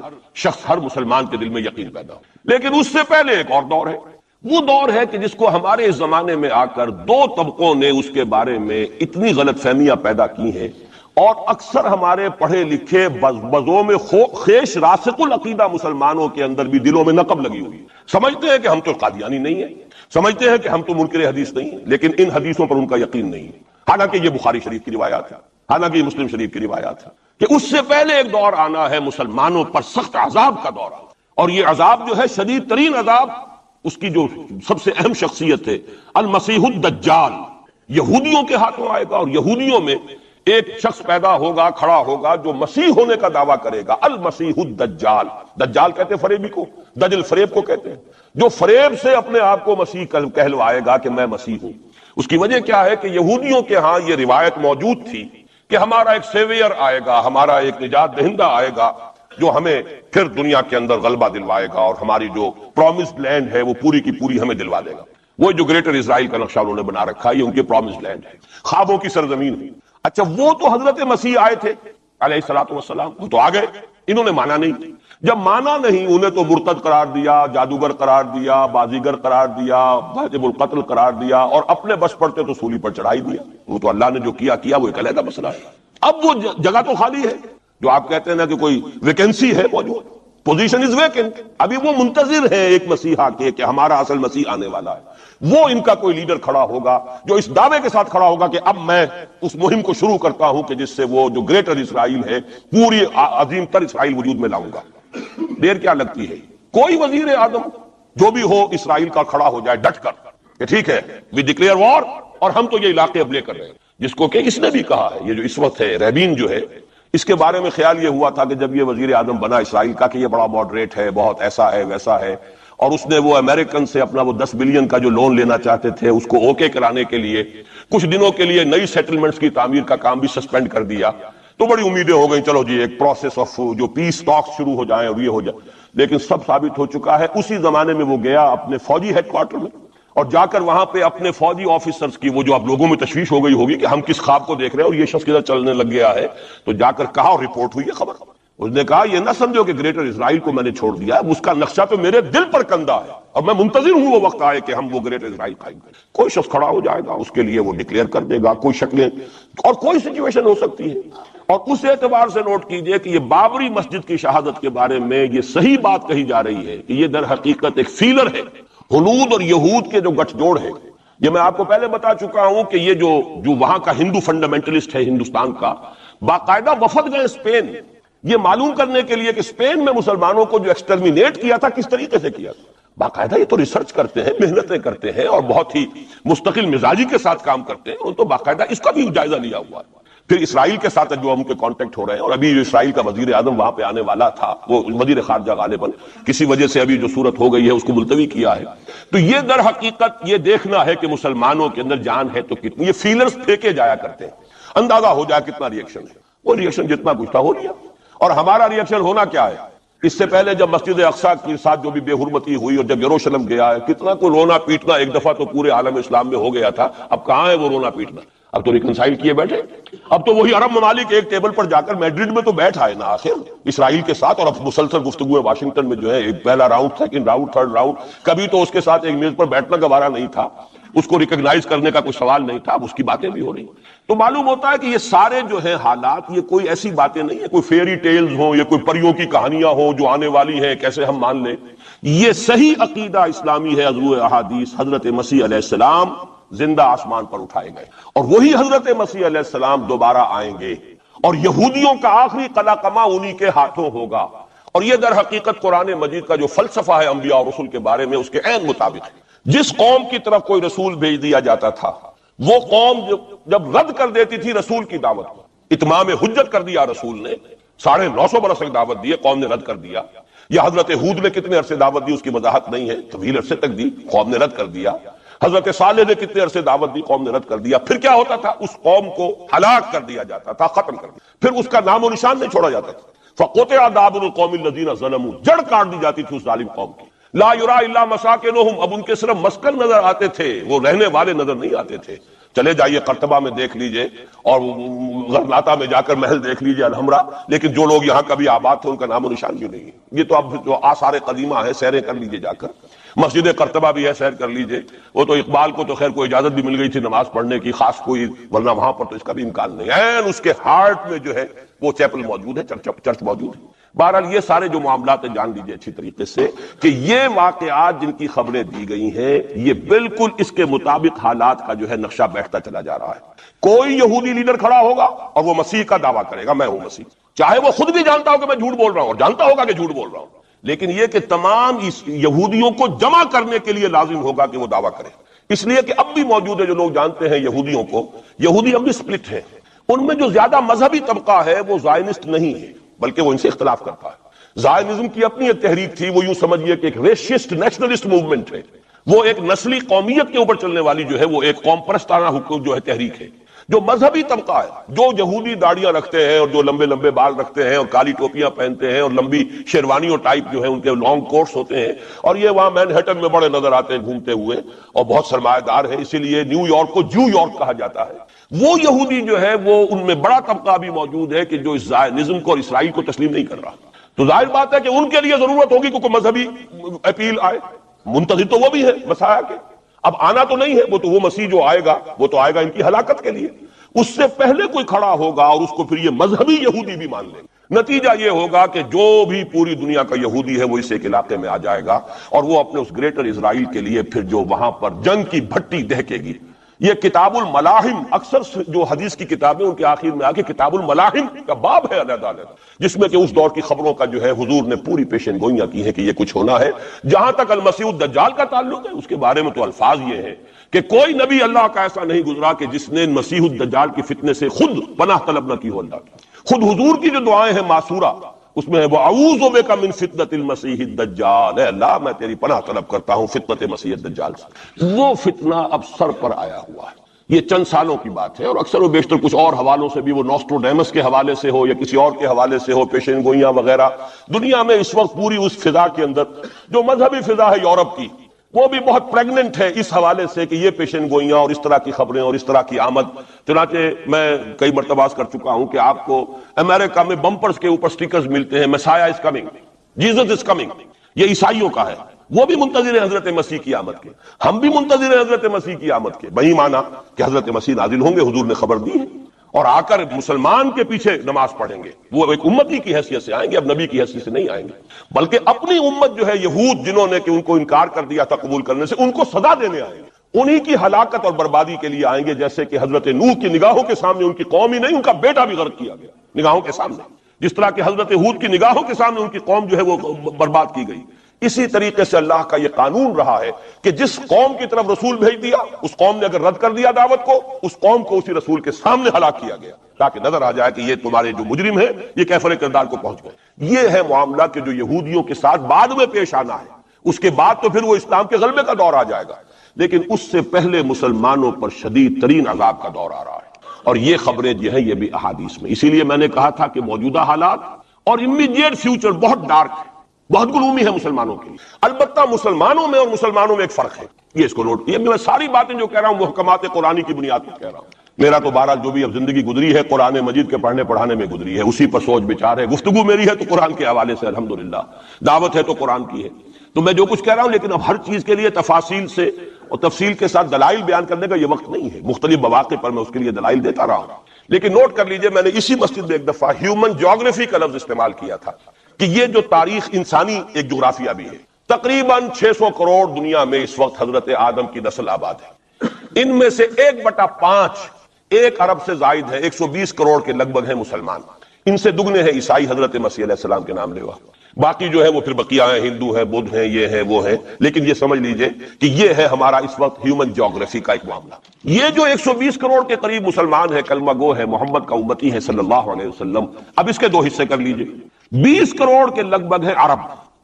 شخص ہر مسلمان کے دل میں یقین پیدا ہو۔ لیکن اس سے پہلے ایک اور دور ہے، وہ دور ہے کہ جس کو ہمارے اس زمانے میں آ کر دو طبقوں نے اس کے بارے میں اتنی غلط فہمیاں پیدا کی ہیں، اور اکثر ہمارے پڑھے لکھے بزوں میں خیش راسخ العقیدہ مسلمانوں کے اندر بھی دلوں میں نقب لگی ہوئی، سمجھتے ہیں کہ ہم تو قادیانی نہیں ہیں، سمجھتے ہیں کہ ہم تو منکر حدیث نہیں ہیں، لیکن ان حدیثوں پر ان کا یقین نہیں ہے، حالانکہ یہ بخاری شریف کی روایات ہے، حالانکہ یہ مسلم شریف کی روایات ہے کہ اس سے پہلے ایک دور آنا ہے مسلمانوں پر سخت عذاب کا دور، اور یہ عذاب جو ہے شدید ترین عذاب، اس کی جو سب سے اہم شخصیت ہے المسیح الدجال، یہودیوں کے ہاتھوں آئے گا، اور یہودیوں میں ایک شخص پیدا ہوگا، کھڑا ہوگا جو مسیح ہونے کا دعویٰ کرے گا، المسیح الدجال۔ دجال کہتے ہیں فریبی کو، دجل فریب کو کہتے ہیں، جو فریب سے اپنے آپ کو مسیح کہلوائے گا کہ میں مسیح ہوں۔ اس کی وجہ کیا ہے کہ یہودیوں کے ہاں یہ روایت موجود تھی کہ ہمارا ایک سیویئر آئے گا، ہمارا ایک نجات دہندہ آئے گا جو ہمیں پھر دنیا کے اندر غلبہ دلوائے گا، اور ہماری جو پرومسڈ لینڈ ہے وہ پوری کی پوری ہمیں دلوا دے گا۔ وہ جو گریٹر اسرائیل کا نقشہ انہوں نے بنا رکھا ہے، یہ ان کی پرومسڈ لینڈ ہے، خوابوں کی سرزمین ہے۔ اچھا، وہ تو حضرت مسیح آئے تھے علیہ الصلوۃ والسلام، وہ تو آ گئے، انہوں نے مانا نہیں۔ جب مانا نہیں، انہیں تو مرتد قرار دیا، جادوگر قرار دیا، بازیگر قرار دیا، واجب القتل قرار دیا، اور اپنے بس پڑتے تو سولی پر چڑھائی دیا۔ وہ تو اللہ نے جو کیا وہ ایک علیحدہ مسئلہ ہے۔ اب وہ جگہ تو خالی ہے، جو آپ کہتے ہیں نا کہ کوئی ویکینسی ہے موجود، پوزیشن از ویکنٹ، ابھی وہ منتظر ہیں ایک مسیحا کے کہ ہمارا اصل مسیح آنے والا ہے۔ وہ ان کا کوئی لیڈر کھڑا ہوگا جو اس دعوے کے ساتھ کھڑا ہوگا کہ اب میں اس مہم کو شروع کرتا ہوں کہ جس سے وہ جو گریٹر اسرائیل ہے، پوری عظیم تر اسرائیل وجود میں لاؤں گا۔ دیر کیا لگتی ہے، کوئی وزیر اعظم جو بھی ہو اسرائیل کا کھڑا ہو جائے ڈٹ کر کہ ٹھیک ہے وی ڈکلیئر وار، اور ہم تو یہ علاقے اب لے کر رہے ہیں، جس کو کہ اس نے بھی کہا ہے، یہ جو اس وقت ہے ریبین جو ہے، اس کے بارے میں خیال یہ ہوا تھا کہ جب یہ وزیر اعظم بنا اسرائیل کا کہ یہ بڑا ماڈریٹ ہے، بہت ایسا ہے ویسا ہے، اور اس نے وہ امریکن سے اپنا وہ 10 بلین کا جو لون لینا چاہتے تھے اس کو اوکے کرانے کے لیے کچھ دنوں کے لیے نئی سیٹلمنٹس کی تعمیر کا کام بھی سسپینڈ کر دیا، تو بڑی امیدیں ہو گئیں چلو جی ایک پروسیس آف جو پیس ٹاکس شروع ہو جائیں اور یہ ہو جائے۔ لیکن سب ثابت ہو چکا ہے، اسی زمانے میں وہ گیا اپنے فوجی ہیڈ کوارٹر میں، اور جا کر وہاں پہ اپنے فوجی آفیسرز کی وہ جو اب لوگوں میں تشویش ہو گئی ہوگی کہ ہم کس خواب کو دیکھ رہے ہیں اور یہ شخص کدھر چلنے لگ گیا ہے، تو جا کر کہا، اور رپورٹ ہوئی ہے خبر، اس نے کہا یہ نہ سمجھو کہ گریٹر اسرائیل کو میں نے چھوڑ دیا ہے، اس کا نقشہ تو میرے دل پر کندہ ہے، اور میں منتظر ہوں وہ وقت آئے کہ ہم وہ گریٹر اسرائیل قائم کریں۔ کوئی شخص کھڑا ہو جائے گا، اس کے لیے وہ ڈکلیئر کر دے گا، کوئی شکلیں اور کوئی سچویشن ہو سکتی ہے۔ اور اس اعتبار سے نوٹ کیجئے کہ یہ بابری مسجد کی شہادت کے بارے میں یہ صحیح بات کہی جا رہی ہے کہ یہ در حقیقت ایک فیلر ہے، ہنود اور یہود کے جو گٹھ جوڑ ہے۔ یہ میں آپ کو پہلے بتا چکا ہوں کہ یہ جو وہاں کا ہندو فنڈامنٹلسٹ ہے ہندوستان کا، باقاعدہ وفد گئے اسپین، یہ معلوم کرنے کے لیے کہ اسپین میں مسلمانوں کو جو ایکسٹرمینیٹ کیا تھا کس طریقے سے کیا تھا۔ باقاعدہ یہ تو ریسرچ کرتے ہیں، محنتیں کرتے ہیں، اور بہت ہی مستقل مزاجی کے ساتھ کام کرتے ہیں، ان تو باقاعدہ اس کا بھی جائزہ لیا ہوا ہے۔ پھر اسرائیل کے ساتھ جو ہم کے کانٹیکٹ ہو رہے ہیں، اور ابھی جو اسرائیل کا وزیر اعظم وہاں پہ آنے والا تھا، وہ وزیر خارجہ غالباً کسی وجہ سے ابھی جو صورت ہو گئی ہے اس کو ملتوی کیا ہے، تو یہ در حقیقت یہ دیکھنا ہے کہ مسلمانوں کے اندر جان ہے تو کتنی، یہ فیلرز پھینکے جایا کرتے ہیں، اندازہ ہو جائے کتنا ریئیکشن ہے۔ وہ ریئیکشن جتنا کچھ تھا ہو لیا، اور ہمارا ریئیکشن ہونا کیا ہے؟ اس سے پہلے جب مسجد اقصیٰ کے ساتھ جو بھی بے حرمتی ہوئی اور جب یروشلم گیا ہے، کتنا کو رونا پیٹنا ایک دفعہ تو پورے عالم اسلام میں ہو گیا تھا، اب کہاں ہے وہ رونا پیٹنا؟ اب تو ریکنسائل کیے بیٹھے، اب تو وہی عرب ممالک ایک ٹیبل پر جا کر میڈرڈ میں تو بیٹھ آئے نا آخر اسرائیل کے ساتھ، اور اب مسلسل گفتگو واشنگٹن میں جو ہے ایک پہلا round, second round, third round, کبھی تو اس کے ساتھ ایک میز پر بیٹھنا گوارا نہیں تھا، اس کو ریکگنائز کرنے کا کوئی سوال نہیں تھا، اب اس کی باتیں بھی ہو رہی ہیں۔ تو معلوم ہوتا ہے کہ یہ سارے جو ہیں حالات، یہ کوئی ایسی باتیں نہیں ہیں، کوئی فیری ٹیلز ہوں یا کوئی پریوں کی کہانیاں ہوں جو آنے والی ہیں کیسے ہم مان لیں۔ یہ صحیح عقیدہ اسلامی ہے، ازروع احادیث، حضرت مسیح علیہ السلام زندہ آسمان پر اٹھائے گئے، اور وہی حضرت مسیح علیہ السلام دوبارہ آئیں گے، اور یہودیوں کا آخری قلاقمہ انہی کے ہاتھوں ہوگا۔ اور یہ در حقیقت قرآن مجید کا جو فلسفہ ہے انبیاء اور رسول کے بارے میں، اس کے عین مطابق ہے۔ جس قوم کی طرف کوئی رسول بھیج دیا جاتا تھا، وہ قوم جب رد کر دیتی تھی رسول کی دعوت کو، اتمام حجت کر دیا رسول نے، 950 برس تک دعوت دی ہے، قوم نے رد کر دیا. یا حضرت ہود نے کتنے عرصے دعوت دی، اس کی وضاحت نہیں ہے، طویل عرصے تک دی، قوم نے رد کر دیا. حضرت صالح نے کتنے عرصے دعوت دی، قوم نے رد کر دیا. پھر کیا ہوتا تھا، اس قوم کو ہلاک کر دیا جاتا تھا، ختم کر دیا، پھر اس کا نام و نشان نہیں چھوڑا جاتا تھا. فقطع دابر القوم الذین ظلموا، جڑ کاٹ دی جاتی تھی اس ظالم قوم کی. لا یرا الا مساکنہم، اب ان کے صرف مسکن نظر آتے تھے، وہ رہنے والے نظر نہیں آتے تھے. چلے جائیے قرطبہ میں دیکھ لیجئے اور غرناطہ میں جا کر محل دیکھ لیجئے الحمرا، لیکن جو لوگ یہاں کبھی آباد تھے ان کا نام و نشان بھی نہیں ہے. یہ تو اب جو آثار قدیمہ ہیں، سیریں کر لیجئے جا کر. مسجد قرطبہ بھی ہے، سیر کر لیجئے. وہ تو اقبال کو تو خیر کوئی اجازت بھی مل گئی تھی نماز پڑھنے کی خاص کوئی، ورنہ وہاں پر تو اس کا بھی امکان نہیں ہے. اس کے ہارٹ میں جو ہے وہ چیپل موجود ہے، چرچ موجود ہے. بہرحال یہ سارے جو معاملات ہیں جان لیجئے اچھی طریقے سے کہ یہ واقعات جن کی خبریں دی گئی ہیں یہ بالکل اس کے مطابق حالات کا جو ہے نقشہ بیٹھتا چلا جا رہا ہے. کوئی یہودی لیڈر کھڑا ہوگا اور وہ مسیح کا دعویٰ کرے گا، میں ہوں مسیح، چاہے وہ خود بھی جانتا ہو کہ میں جھوٹ بول رہا ہوں اور جانتا ہوگا کہ جھوٹ بول رہا ہوں، لیکن یہ کہ تمام اس یہودیوں کو جمع کرنے کے لیے لازم ہوگا کہ وہ دعویٰ کرے. اس لیے کہ اب بھی موجود ہے، جو لوگ جانتے ہیں یہودیوں کو، یہودی اب بھی سپلٹ ہے. ان میں جو زیادہ مذہبی طبقہ ہے وہ زائنسٹ نہیں ہے، بلکہ وہ ان سے اختلاف کرتا ہے. زائنزم کی اپنی ایک تحریک تھی، وہ یوں سمجھیے کہ ایک ریشسٹ نیشنلسٹ موومنٹ ہے، وہ ایک نسلی قومیت کے اوپر چلنے والی جو ہے وہ ایک قوم پرستانہ حکم جو ہے تحریک ہے. جو مذہبی طبقہ ہے، جو یہودی داڑیاں رکھتے ہیں اور جو لمبے لمبے بال رکھتے ہیں اور کالی ٹوپیاں پہنتے ہیں اور لمبی شیروانیوں ٹائپ جو ہے ان کے لانگ کوٹس ہوتے ہیں، اور یہ وہاں مینہٹن میں بڑے نظر آتے ہیں گھومتے ہوئے اور بہت سرمایہ دار ہیں، اسی لیے نیو یارک کو جو یارک کہا جاتا ہے. وہ یہودی جو ہے وہ ان میں بڑا طبقہ بھی موجود ہے کہ جو اس زائنزم کو اور اسرائیل کو تسلیم نہیں کر رہا. تو ظاہر بات ہے کہ ان کے لیے ضرورت ہوگی کہ کوئی مذہبی اپیل آئے. منتظر تو وہ بھی ہے مسیح کے، اب آنا تو نہیں ہے، وہ مسیح جو آئے گا وہ تو آئے گا ان کی ہلاکت کے لیے. اس سے پہلے کوئی کھڑا ہوگا اور اس کو پھر یہ مذہبی یہودی بھی مان لیں گے. نتیجہ یہ ہوگا کہ جو بھی پوری دنیا کا یہودی ہے وہ اس ایک علاقے میں آ جائے گا اور وہ اپنے اس گریٹر اسرائیل کے لیے پھر جو وہاں پر جنگ کی بھٹی دہکے گی. یہ کتاب الملاحم، اکثر جو حدیث کی کتابیں ان کے آخر میں آگے کتاب الملاحم کا باب ہے علیحدہ، جس میں کہ اس دور کی خبروں کا جو ہے حضور نے پوری پیشن گوئیاں کی ہیں کہ یہ کچھ ہونا ہے. جہاں تک المسیح الدجال کا تعلق ہے، اس کے بارے میں تو الفاظ یہ ہیں کہ کوئی نبی اللہ کا ایسا نہیں گزرا کہ جس نے مسیح الدجال کی فتنے سے خود پناہ طلب نہ کی ہو اللہ کی. خود حضور کی جو دعائیں ہیں معصورہ، اس میں ہے وہ اعوذ بک من فتنۃ المسیح الدجال، اے اللہ میں تیری پناہ طلب کرتا ہوں فتنۃ مسیح الدجال سے. وہ فتنہ اب سر پر آیا ہوا ہے، یہ چند سالوں کی بات ہے، اور اکثر و بیشتر کچھ اور حوالوں سے بھی، وہ نوسٹروڈیمس کے حوالے سے ہو یا کسی اور کے حوالے سے ہو، پیشن گوئیاں وغیرہ. دنیا میں اس وقت پوری اس فضا کے اندر جو مذہبی فضا ہے یورپ کی، وہ بھی بہت پریگننٹ ہے اس حوالے سے کہ یہ پیشن گوئیاں اور اس طرح کی خبریں اور اس طرح کی آمد. چنانچہ میں کئی مرتبہ کر چکا ہوں کہ آپ کو امریکہ میں بمپرز کے اوپر سٹیکرز ملتے ہیں، مسیح is coming, Jesus is coming. یہ عیسائیوں کا ہے، وہ بھی منتظر ہیں حضرت مسیح کی آمد کے، ہم بھی منتظر ہیں حضرت مسیح کی آمد کے. وہی مانا کہ حضرت مسیح نازل ہوں گے، حضور نے خبر دی ہے، اور آ کر مسلمان کے پیچھے نماز پڑھیں گے. وہ ایک امتی کی حیثیت سے آئیں گے، اب نبی کی حیثیت سے نہیں آئیں گے، بلکہ اپنی امت جو ہے یہود، جنہوں نے کہ ان کو انکار کر دیا تھا قبول کرنے سے، ان کو سزا دینے آئیں گے. انہی کی ہلاکت اور بربادی کے لیے آئیں گے، جیسے کہ حضرت نوح کی نگاہوں کے سامنے ان کی قوم ہی نہیں، ان کا بیٹا بھی غرق کیا گیا نگاہوں کے سامنے، جس طرح کہ حضرت ہود کی نگاہوں کے سامنے ان کی قوم جو ہے وہ برباد کی گئی. اسی طریقے سے اللہ کا یہ قانون رہا ہے کہ جس قوم کی طرف رسول بھیج دیا، اس قوم نے اگر رد کر دیا دعوت کو، اس قوم کو اسی رسول کے سامنے ہلاک کیا گیا، تاکہ نظر آ جائے کہ یہ تمہارے جو مجرم ہیں یہ کیفر کردار کو پہنچ گئے. یہ ہے معاملہ کہ جو یہودیوں کے ساتھ بعد میں پیش آنا ہے. اس کے بعد تو پھر وہ اسلام کے غلبے کا دور آ جائے گا، لیکن اس سے پہلے مسلمانوں پر شدید ترین عذاب کا دور آ رہا ہے. اور یہ خبریں جو ہیں یہ بھی احادیث میں. اسی لیے میں نے کہا تھا کہ موجودہ حالات اور امیڈیٹ فیوچر بہت ڈارک ہے، بہت گلومی ہے مسلمانوں کے لیے. البتہ مسلمانوں میں اور مسلمانوں میں ایک فرق ہے، یہ اس کو نوٹ. یہ میں ساری باتیں جو کہہ رہا ہوں محکمات قرآنی کی بنیاد پر کہہ رہا ہوں. میرا تو بہرحال جو بھی اب زندگی گزری ہے قرآن مجید کے پڑھنے پڑھانے میں گزری ہے، اسی پر سوچ بچار ہے. گفتگو میری ہے تو قرآن کے حوالے سے الحمدللہ، دعوت ہے تو قرآن کی ہے. تو میں جو کچھ کہہ رہا ہوں، لیکن اب ہر چیز کے لیے تفاصیل سے اور تفصیل کے ساتھ دلائل بیان کرنے کا یہ وقت نہیں ہے. مختلف مواقع پر میں اس کے لیے دلائل دیتا رہا ہوں. لیکن نوٹ کر لیجئے، میں نے اسی مسجد میں ایک دفعہ ہیومن جیوگرافی کا لفظ استعمال کیا تھا کہ یہ جو تاریخ انسانی ایک جغرافیہ بھی ہے. تقریباً 600 کروڑ دنیا میں اس وقت حضرت آدم کی نسل آباد ہے. ان میں سے 1/5 1 ارب سے زائد ہے، 120 کروڑ کے لگ بھگ ہیں مسلمان. ان سے دگنے ہیں عیسائی حضرت مسیح علیہ السلام کے نام لیوا. باقی جو ہے وہ پھر بقیہ ہیں، ہندو ہیں، بدھ ہیں، یہ ہیں، وہ ہیں، لیکن یہ سمجھ لیجئے کہ یہ ہے ہمارا اس وقت ہیومن جیوگرافی کا ایک معاملہ۔ یہ جو 120 کروڑ کے قریب مسلمان ہیں، کلمہ گو ہے، محمد کا امتی ہے صلی اللہ علیہ وسلم، اب اس کے دو حصے کر لیجئے۔ 20 کروڑ کے لگ بھگ ہے عرب،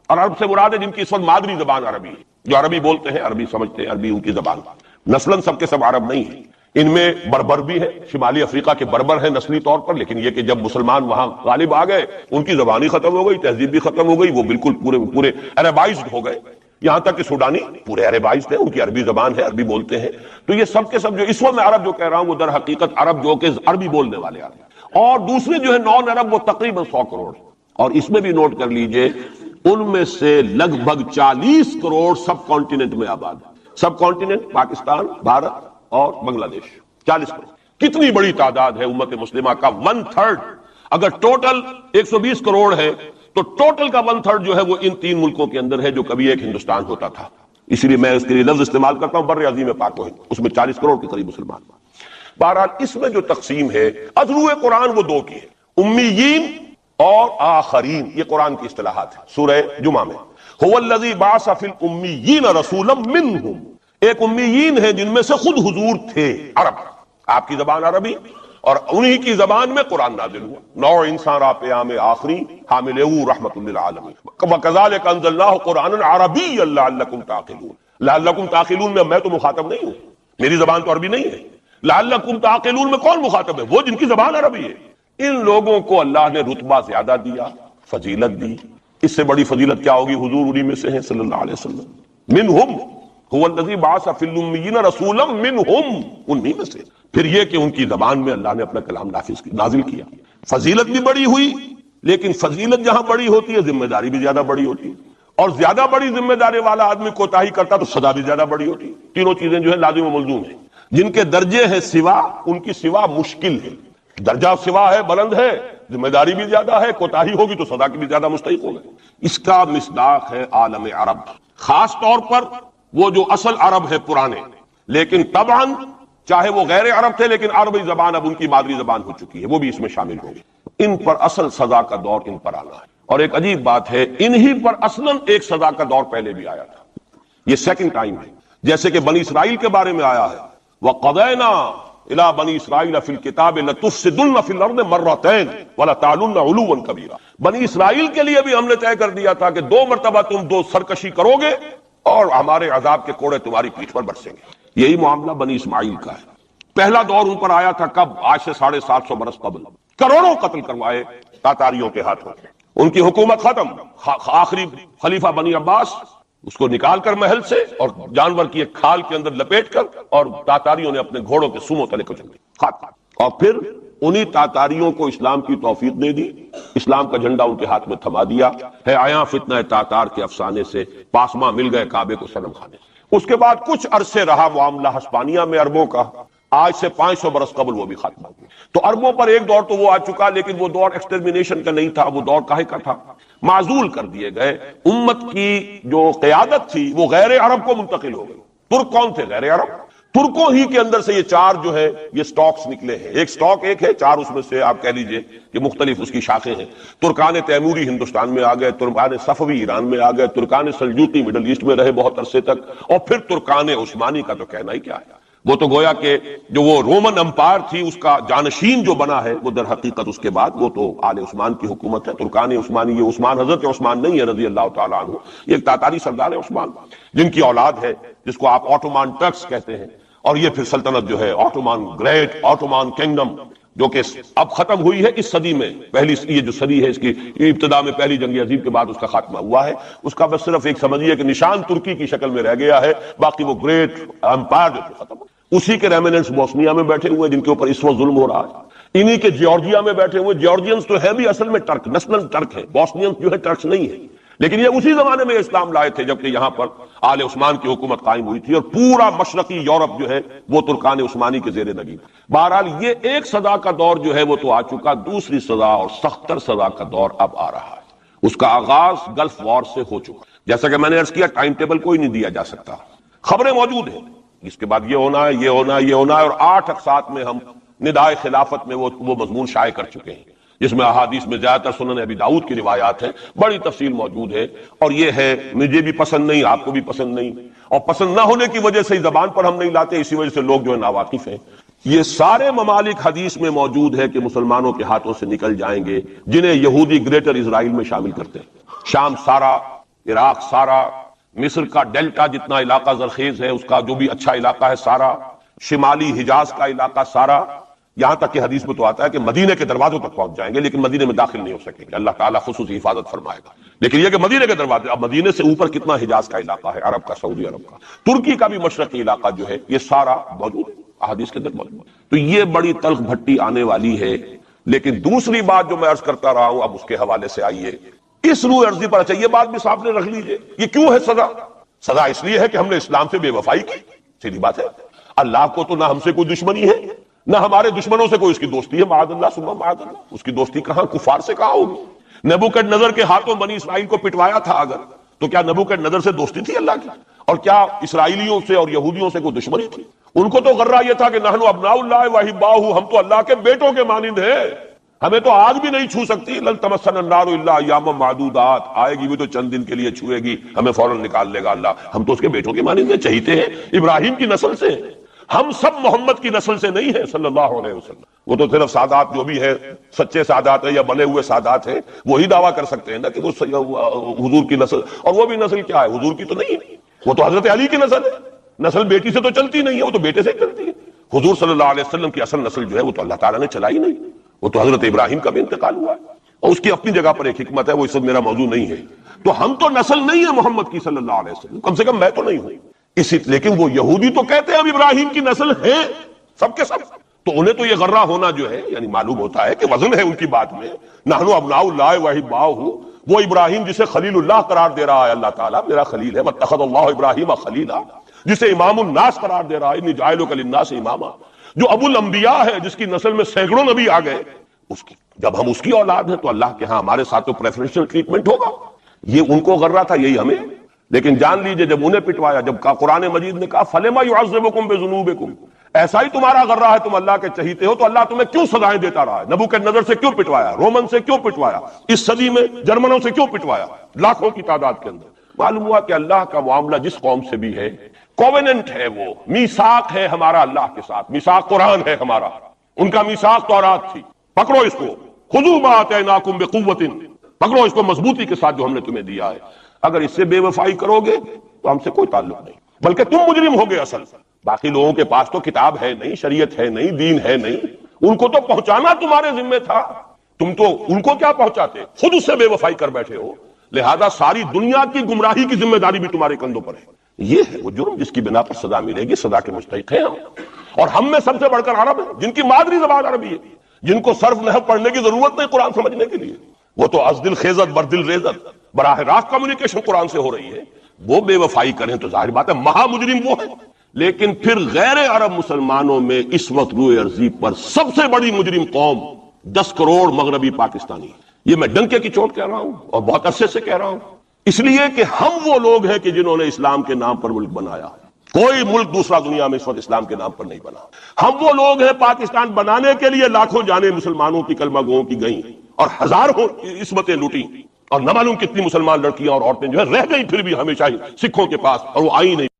اور عرب سے مراد ہے جن کی اس وقت مادری زبان عربی ہے، جو عربی بولتے ہیں، عربی سمجھتے ہیں، عربی ان کی زبان۔ نسلاً سب کے سب عرب نہیں ہیں، ان میں بربر بھی ہے، شمالی افریقہ کے بربر ہیں نسلی طور پر، لیکن یہ کہ جب مسلمان وہاں غالب آ گئے ان کی زبان ہی ختم ہو گئی، تہذیب بھی ختم ہو گئی، وہ بالکل پورے عربائزڈ ہو گئے، یہاں تک کہ سوڈانی پورے عربائزڈ ہیں، ان کی عربی زبان ہے، عربی بولتے ہیں۔ تو یہ سب کے سب جو اس وقت میں عرب جو کہہ رہا ہوں وہ در حقیقت عرب جو کہ عربی بولنے والے عرب ہیں، اور دوسرے جو ہے نان عرب وہ تقریباً 100 کروڑ، اور اس میں بھی نوٹ کر لیجئے ان میں سے لگ بھگ 40 کروڑ سب کانٹیننٹ میں آباد ہے۔ سب کانٹیننٹ پاکستان، بھارت اور بنگلہ دیش، 40 کروڑ۔ کتنی بڑی تعداد ہے امت مسلمہ کا، 1/3۔ اگر ٹوٹل 120 کروڑ ہے تو ٹوٹل کا 1/3 جو ہے وہ ان 3 ملکوں کے اندر ہے جو کبھی ایک ہندوستان ہوتا تھا، اسی لیے میں اس کے لیے لفظ استعمال کرتا ہوں بر عظیم پاک و ہند، اس میں 40 کروڑ کے قریب مسلمان۔ بہرحال اس میں جو تقسیم ہے ازروع قرآن وہ دو کی ہے، امیین اور آخرین، یہ قرآن کی اصطلاحات ہیں سورہ جمعہ میں۔ هو الذی بعث فی الامیین رسولا منہم، ایک امیین ہیں جن میں سے خود حضور تھے، عرب، آپ کی زبان عربی، اور انہی کی زبان میں قرآن نازل ہوا، نوع انسان را پیام آخری حامل رحمت للعالمین، وکذالک انزلناہ قرآنا عربیا لعلکم تعقلون۔ لعلکم تعقلون میں تو مخاطب نہیں ہوں، میری زبان تو عربی نہیں ہے، لعلکم تعقلون میں کون مخاطب ہے؟ وہ جن کی زبان عربی ہے۔ ان لوگوں کو اللہ نے رتبہ زیادہ دیا، فضیلت دی، اس سے بڑی فضیلت کیا ہوگی؟ حضور انہی میں سے ہیں صلی اللہ علیہ وسلم۔ منہم هو الذی بعث فی الامیین رسولا منہم، انہی میں سے۔ پھر یہ کہ ان کی زبان میں اللہ نے اپنا کلام نازل کیا، فضیلت بھی بڑی ہوئی، لیکن فضیلت جہاں بڑی ہوتی ہے ذمہ داری بھی زیادہ بڑی ہوتی ہے، اور زیادہ بڑی ذمہ داری والا آدمی کوتاہی کرتا تو سزا بھی زیادہ بڑی ہوتی ہے۔ تینوں چیزیں جو ہے لازم و ملزوم ہیں۔ جن کے درجے ہیں سوا، ان کی سوا مشکل ہے، درجہ سوا ہے، بلند ہے، ذمہ داری بھی زیادہ ہے، کوتاہی ہوگی تو سزا کی بھی زیادہ مستحق ہوگا۔ اس کا مصداق ہے عالم عرب، خاص طور پر وہ جو اصل عرب ہے پرانے، لیکن طبعاً چاہے وہ غیر عرب تھے لیکن عربی زبان اب ان کی مادری زبان ہو چکی ہے، وہ بھی اس میں شامل ہو گئی۔ ان پر اصل سزا کا دور ان پر آنا ہے، اور ایک عجیب بات ہے انہی پر اصلاً ایک سزا کا دور پہلے بھی آیا تھا، یہ سیکنڈ ٹائم ہے، جیسے کہ بنی اسرائیل کے بارے میں آیا ہے، وَقَضَيْنَا إِلَىٰ بَنِي إِسْرَائِيلَ فِي الْكِتَابِ لَتُفْسِدُنَّ فِي الْأَرْضِ مَرَّتَيْنِ وَلَتَعْلُنَّ عُلُوًّا كَبِيرًا۔ بنی اسرائیل کے لیے بھی ہم نے طے کر دیا تھا کہ 2 مرتبہ تم سرکشی کرو گے اور ہمارے عذاب کے کوڑے تمہاری پیٹھ پر برسیں گے۔ یہی معاملہ بنی اسماعیل کا ہے۔ پہلا دور ان پر آیا تھا کب؟ آج سے 750 برس قبل، کروڑوں قتل کروائے تاتاریوں کے ہاتھوں، ان کی حکومت ختم، آخری خلیفہ بنی عباس اس کو نکال کر محل سے اور جانور کی ایک کھال کے اندر لپیٹ کر، اور تاتاریوں نے اپنے گھوڑوں کے سموں تلے کچل دیا، اور پھر انہی تاتاریوں کو اسلام کی توفیق دے دی، اسلام کا جھنڈا ان کے ہاتھ میں تھما دیا ہے۔ آیا فتنہ تاتار کے افسانے سے پاسماں مل گئے کعبے کو صنم خانے۔ اس کے بعد کچھ عرصے رہا معاملہ ہسپانیہ میں عربوں کا، آج سے 500 برس قبل وہ بھی ختم ہو گئی۔ تو عربوں پر ایک دور تو وہ آ چکا، لیکن وہ دور ایکسٹرمینیشن کا نہیں تھا، وہ دور کاہے کا تھا؟ معزول کر دیے گئے، امت کی جو قیادت تھی وہ غیر عرب کو منتقل ہو گئی۔ ترک کون تھے؟ غیر عرب۔ ترکوں ہی کے اندر سے یہ 4 جو ہے یہ سٹاکس نکلے ہیں، ایک سٹاک ایک ہے، 4 اس میں سے آپ کہہ لیجئے کہ مختلف اس کی شاخیں ہیں۔ ترکان تیموری ہندوستان میں آ گئے، ترکان صفوی ایران میں آ گئے، ترکان سلجوقی مڈل ایسٹ میں رہے بہت عرصے تک، اور پھر ترکان عثمانی کا تو کہنا ہی کیا ہے۔ وہ تو گویا کہ جو وہ رومن امپائر تھی اس کا جانشین جو بنا ہے وہ در حقیقت اس کے بعد وہ تو آل عثمان کی حکومت ہے۔ ترکان عثمانی، یہ عثمان حضرت عثمان نہیں ہے رضی اللہ تعالیٰ عنہ، یہ ایک تاتاری سردار ہے عثمان، جن کی اولاد ہے جس کو آپ آٹومان ٹرکس کہتے ہیں، اور یہ پھر سلطنت جو ہے آٹومان گریٹ آٹومان کنگڈم جو کہ اب ختم ہوئی ہے اس صدی میں، پہلی یہ جو صدی ہے اس کی ابتدا میں پہلی جنگ عظیم کے بعد اس کا خاتمہ ہوا ہے، اس کا بس صرف ایک سمجھیے کہ نشان ترکی کی شکل میں رہ گیا ہے، باقی وہ گریٹ امپائر جو ختم ہو۔ اسی کے ریمیننٹس بوسنیا میں بیٹھے ہوئے جن کے اوپر اس وقت ظلم ہو رہا ہے، انہی کے جارجیا میں بیٹھے ہوئے، جارجینز تو ہیں بھی اصل میں ٹرک، نسل ٹرک ہیں، بوسنینز جو ہے ٹرکس نہیں ہیں، لیکن یہ اسی زمانے میں اسلام لائے تھے جبکہ یہاں پر آل عثمان کی حکومت قائم ہوئی تھی، اور پورا مشرقی یورپ جو ہے وہ ترکان عثمانی کے زیر نگین۔ بہرحال یہ ایک سزا کا دور جو ہے وہ تو آ چکا، دوسری سزا اور سختر سزا کا دور اب آ رہا ہے۔ اس کا آغاز گلف وار سے ہو چکا، جیسا کہ میں نے عرض کیا ٹائم ٹیبل کوئی نہیں دیا جا سکتا، خبریں موجود ہیں اس کے بعد یہ ہونا ہے، یہ ہونا ہے، یہ ہونا ہے، اور 8 اقساط میں ہم ندائے خلافت میں وہ مضمون شائع کر چکے ہیں۔ جس میں احادیث میں زیادہ تر سنن ابی داؤد کی روایات ہیں، بڑی تفصیل موجود ہے، اور یہ ہے مجھے بھی پسند نہیں، آپ کو بھی پسند نہیں، اور پسند نہ ہونے کی وجہ سے زبان پر ہم نہیں لاتے، اسی وجہ سے لوگ جو ہے ناواقف ہیں۔ یہ سارے ممالک حدیث میں موجود ہے کہ مسلمانوں کے ہاتھوں سے نکل جائیں گے، جنہیں یہودی گریٹر اسرائیل میں شامل کرتے ہیں۔ شام سارا، عراق سارا، مصر کا ڈیلٹا جتنا علاقہ زرخیز ہے اس کا جو بھی اچھا علاقہ ہے سارا، شمالی حجاز کا علاقہ سارا، یہاں تک کہ حدیث میں تو آتا ہے کہ مدینے کے دروازوں تک پہنچ جائیں گے، لیکن مدینے میں داخل نہیں ہو سکیں گے، اللہ تعالیٰ خصوصی حفاظت فرمائے گا۔ لیکن یہ کہ مدینے کے دروازے، اب مدینے سے اوپر کتنا حجاز کا علاقہ ہے، عرب کا، سعودی عرب کا، ترکی کا بھی مشرقی علاقہ جو ہے، یہ سارا موجود ہے احادیث کے اندر موجود ہے۔ تو یہ بڑی تلخ بھٹی آنے والی ہے۔ لیکن دوسری بات جو میں عرض کرتا رہا ہوں، اب اس کے حوالے سے آئیے اس روح عرضی پر، اچھا یہ بات بھی صاحب نے رکھ لیجئے، یہ کیوں ہے سزا؟ سزا اس لیے ہے کہ ہم نے اسلام سے بے وفائی کی، سیدھی بات ہے۔ اللہ کو تو نہ ہم سے کوئی دشمنی ہے، نہ ہمارے دشمنوں سے کوئی اس کی دوستی ہے، معاذ اللہ ثم معاذ اللہ، اس کی دوستی کہاں کفار سے کہاں ہوگی؟ نبوکدنضر کے ہاتھوں بنی اسرائیل کو پٹوایا تھا اگر، تو کیا نبوکدنضر سے دوستی تھی اللہ کی؟ اور کیا اسرائیلیوں سے اور یہودیوں سے کوئی دشمنی تھی؟ ان کو تو غرہ یہ تھا کہ نحن ابناء اللہ واحباؤہ، ہم تو اللہ کے بیٹوں کے مانند ہیں، ہمیں تو آگ بھی نہیں چھو سکتی، لن تمسنا النار الا ایاما معدودات، آئے گی بھی تو چند دن کے لیے چھوئے گی، ہمیں فوراً نکال لے گا اللہ، ہم تو اس کے بیٹوں کے مانند ہیں، چہیتے ہیں، ابراہیم کی نسل سے، ہم سب محمد کی نسل سے نہیں ہیں صلی اللہ علیہ وسلم۔ وہ تو صرف سادات جو بھی ہے، سچے سادات ہیں یا بنے ہوئے سادات ہیں، وہی دعویٰ کر سکتے ہیں نا کہ وہ حضور کی نسل، اور وہ بھی نسل کیا ہے، حضور کی تو نہیں ہے، وہ تو حضرت علی کی نسل ہے، نسل بیٹی سے تو چلتی نہیں ہے، وہ تو بیٹے سے چلتی ہے۔ حضور صلی اللہ علیہ وسلم کی اصل نسل جو ہے وہ تو اللہ تعالیٰ نے چلائی نہیں، وہ تو حضرت ابراہیم کا بھی انتقال ہوا ہے، اور اس کی اپنی جگہ پر ایک حکمت ہے، وہ اس وقت میرا موضوع نہیں ہے۔ تو ہم تو نسل نہیں ہے محمد کی صلی اللہ علیہ وسلم، کم سے کم میں تو نہیں ہوں اسی، لیکن وہ یہودی تو کہتے ہیں ہم ابراہیم کی نسل ہیں، سب کے سب، تو انہیں تو یہ غرہ ہونا جو ہے، یعنی معلوم ہوتا ہے کہ وزن ہے ان کی بات میں، نحن ابناء اللہ واحباؤہ، وہ ابراہیم جسے خلیل اللہ قرار دے رہا ہے اللہ تعالیٰ، میرا خلیل ہے، واتخذ اللہ ابراہیم خلیلا، جسے امام الناس قرار دے رہا ہے، انی جاعلک للناس اماما، جو ابو الانبیاء ہے، جس کی نسل میں سینکڑوں نبی آ گئے، اس کی جب ہم اس کی اولاد ہیں تو اللہ کے ہاں ہمارے ساتھ تو پریفرنشل ٹریٹمنٹ ہوگا۔ یہ ان کو غرہ تھا، یہی ہمیں۔ لیکن جان لیجئے جب انہیں پٹوایا، جب قرآن مجید نے کہا فَلِمَ يُعَذِّبُكُم بِذُنُوبِكُم، ایسا ہی تمہارا غرہ ہے، تم اللہ کے چہیتے ہو تو اللہ تمہیں کیوں سزائیں دیتا رہا ہے؟ نبوکدنضر سے کیوں پٹوایا، رومن سے کیوں پٹوایا، اس صدی میں جرمنوں سے کیوں پٹوایا، لاکھوں کی تعداد کے اندر؟ معلوم ہوا کہ اللہ کا معاملہ جس قوم سے بھی ہے، کووننٹ ہے، وہ میثاق ہے ہمارا اللہ کے ساتھ، میثاق قرآن ہے ہمارا، ان کا میثاق تورات تھی، پکڑو اس کو، خذوا ما آتیناکم بقوۃ، پکڑو اس کو مضبوطی کے ساتھ جو ہم نے تمہیں دیا ہے۔ اگر اس سے بے وفائی کرو گے تو ہم سے کوئی تعلق نہیں، بلکہ تم مجرم ہوگے اصل۔ باقی لوگوں کے پاس تو کتاب ہے نہیں، شریعت ہے نہیں، دین ہے نہیں، ان کو تو پہنچانا تمہارے ذمہ تھا، تم تو ان کو کیا پہنچاتے، خود اس سے بے وفائی کر بیٹھے ہو، لہذا ساری دنیا کی گمراہی کی ذمہ داری بھی تمہارے کندھوں پر ہے۔ یہ ہے وہ جرم جس کی بنا پر سزا ملے گی، سزا کے مستحق ہیں ہم، اور ہم میں سب سے بڑھ کر عرب ہیں، جن کی مادری زبان عربی ہے، جن کو صرف نحو پڑھنے کی ضرورت نہیں قرآن سمجھنے کے لیے، وہ تو از دل خیزت بر دل ریزت، براہ راست کمیونیکیشن قرآن سے ہو رہی ہے۔ وہ بے وفائی کریں تو ظاہر بات ہے مہا مجرم وہ ہے۔ لیکن پھر غیر عرب مسلمانوں میں اس وقت روئے ارضی پر سب سے بڑی مجرم قوم 10 کروڑ مغربی پاکستانی، یہ میں ڈنکے کی چوٹ کہہ رہا ہوں اور بہت عرصے سے کہہ رہا ہوں، اس لیے کہ ہم وہ لوگ ہیں کہ جنہوں نے اسلام کے نام پر ملک بنایا، کوئی ملک دوسرا دنیا میں اس وقت اسلام کے نام پر نہیں بنا۔ ہم وہ لوگ ہیں، پاکستان بنانے کے لیے لاکھوں جانیں مسلمانوں کی، کلمہ گوؤں کی گئیں، اور ہزاروں عصمتیں لوٹی، اور نہ معلوم کتنی مسلمان لڑکیاں اور عورتیں جو ہے رہ گئی پھر بھی ہمیشہ ہی سکھوں کے پاس، اور وہ آئی نہیں۔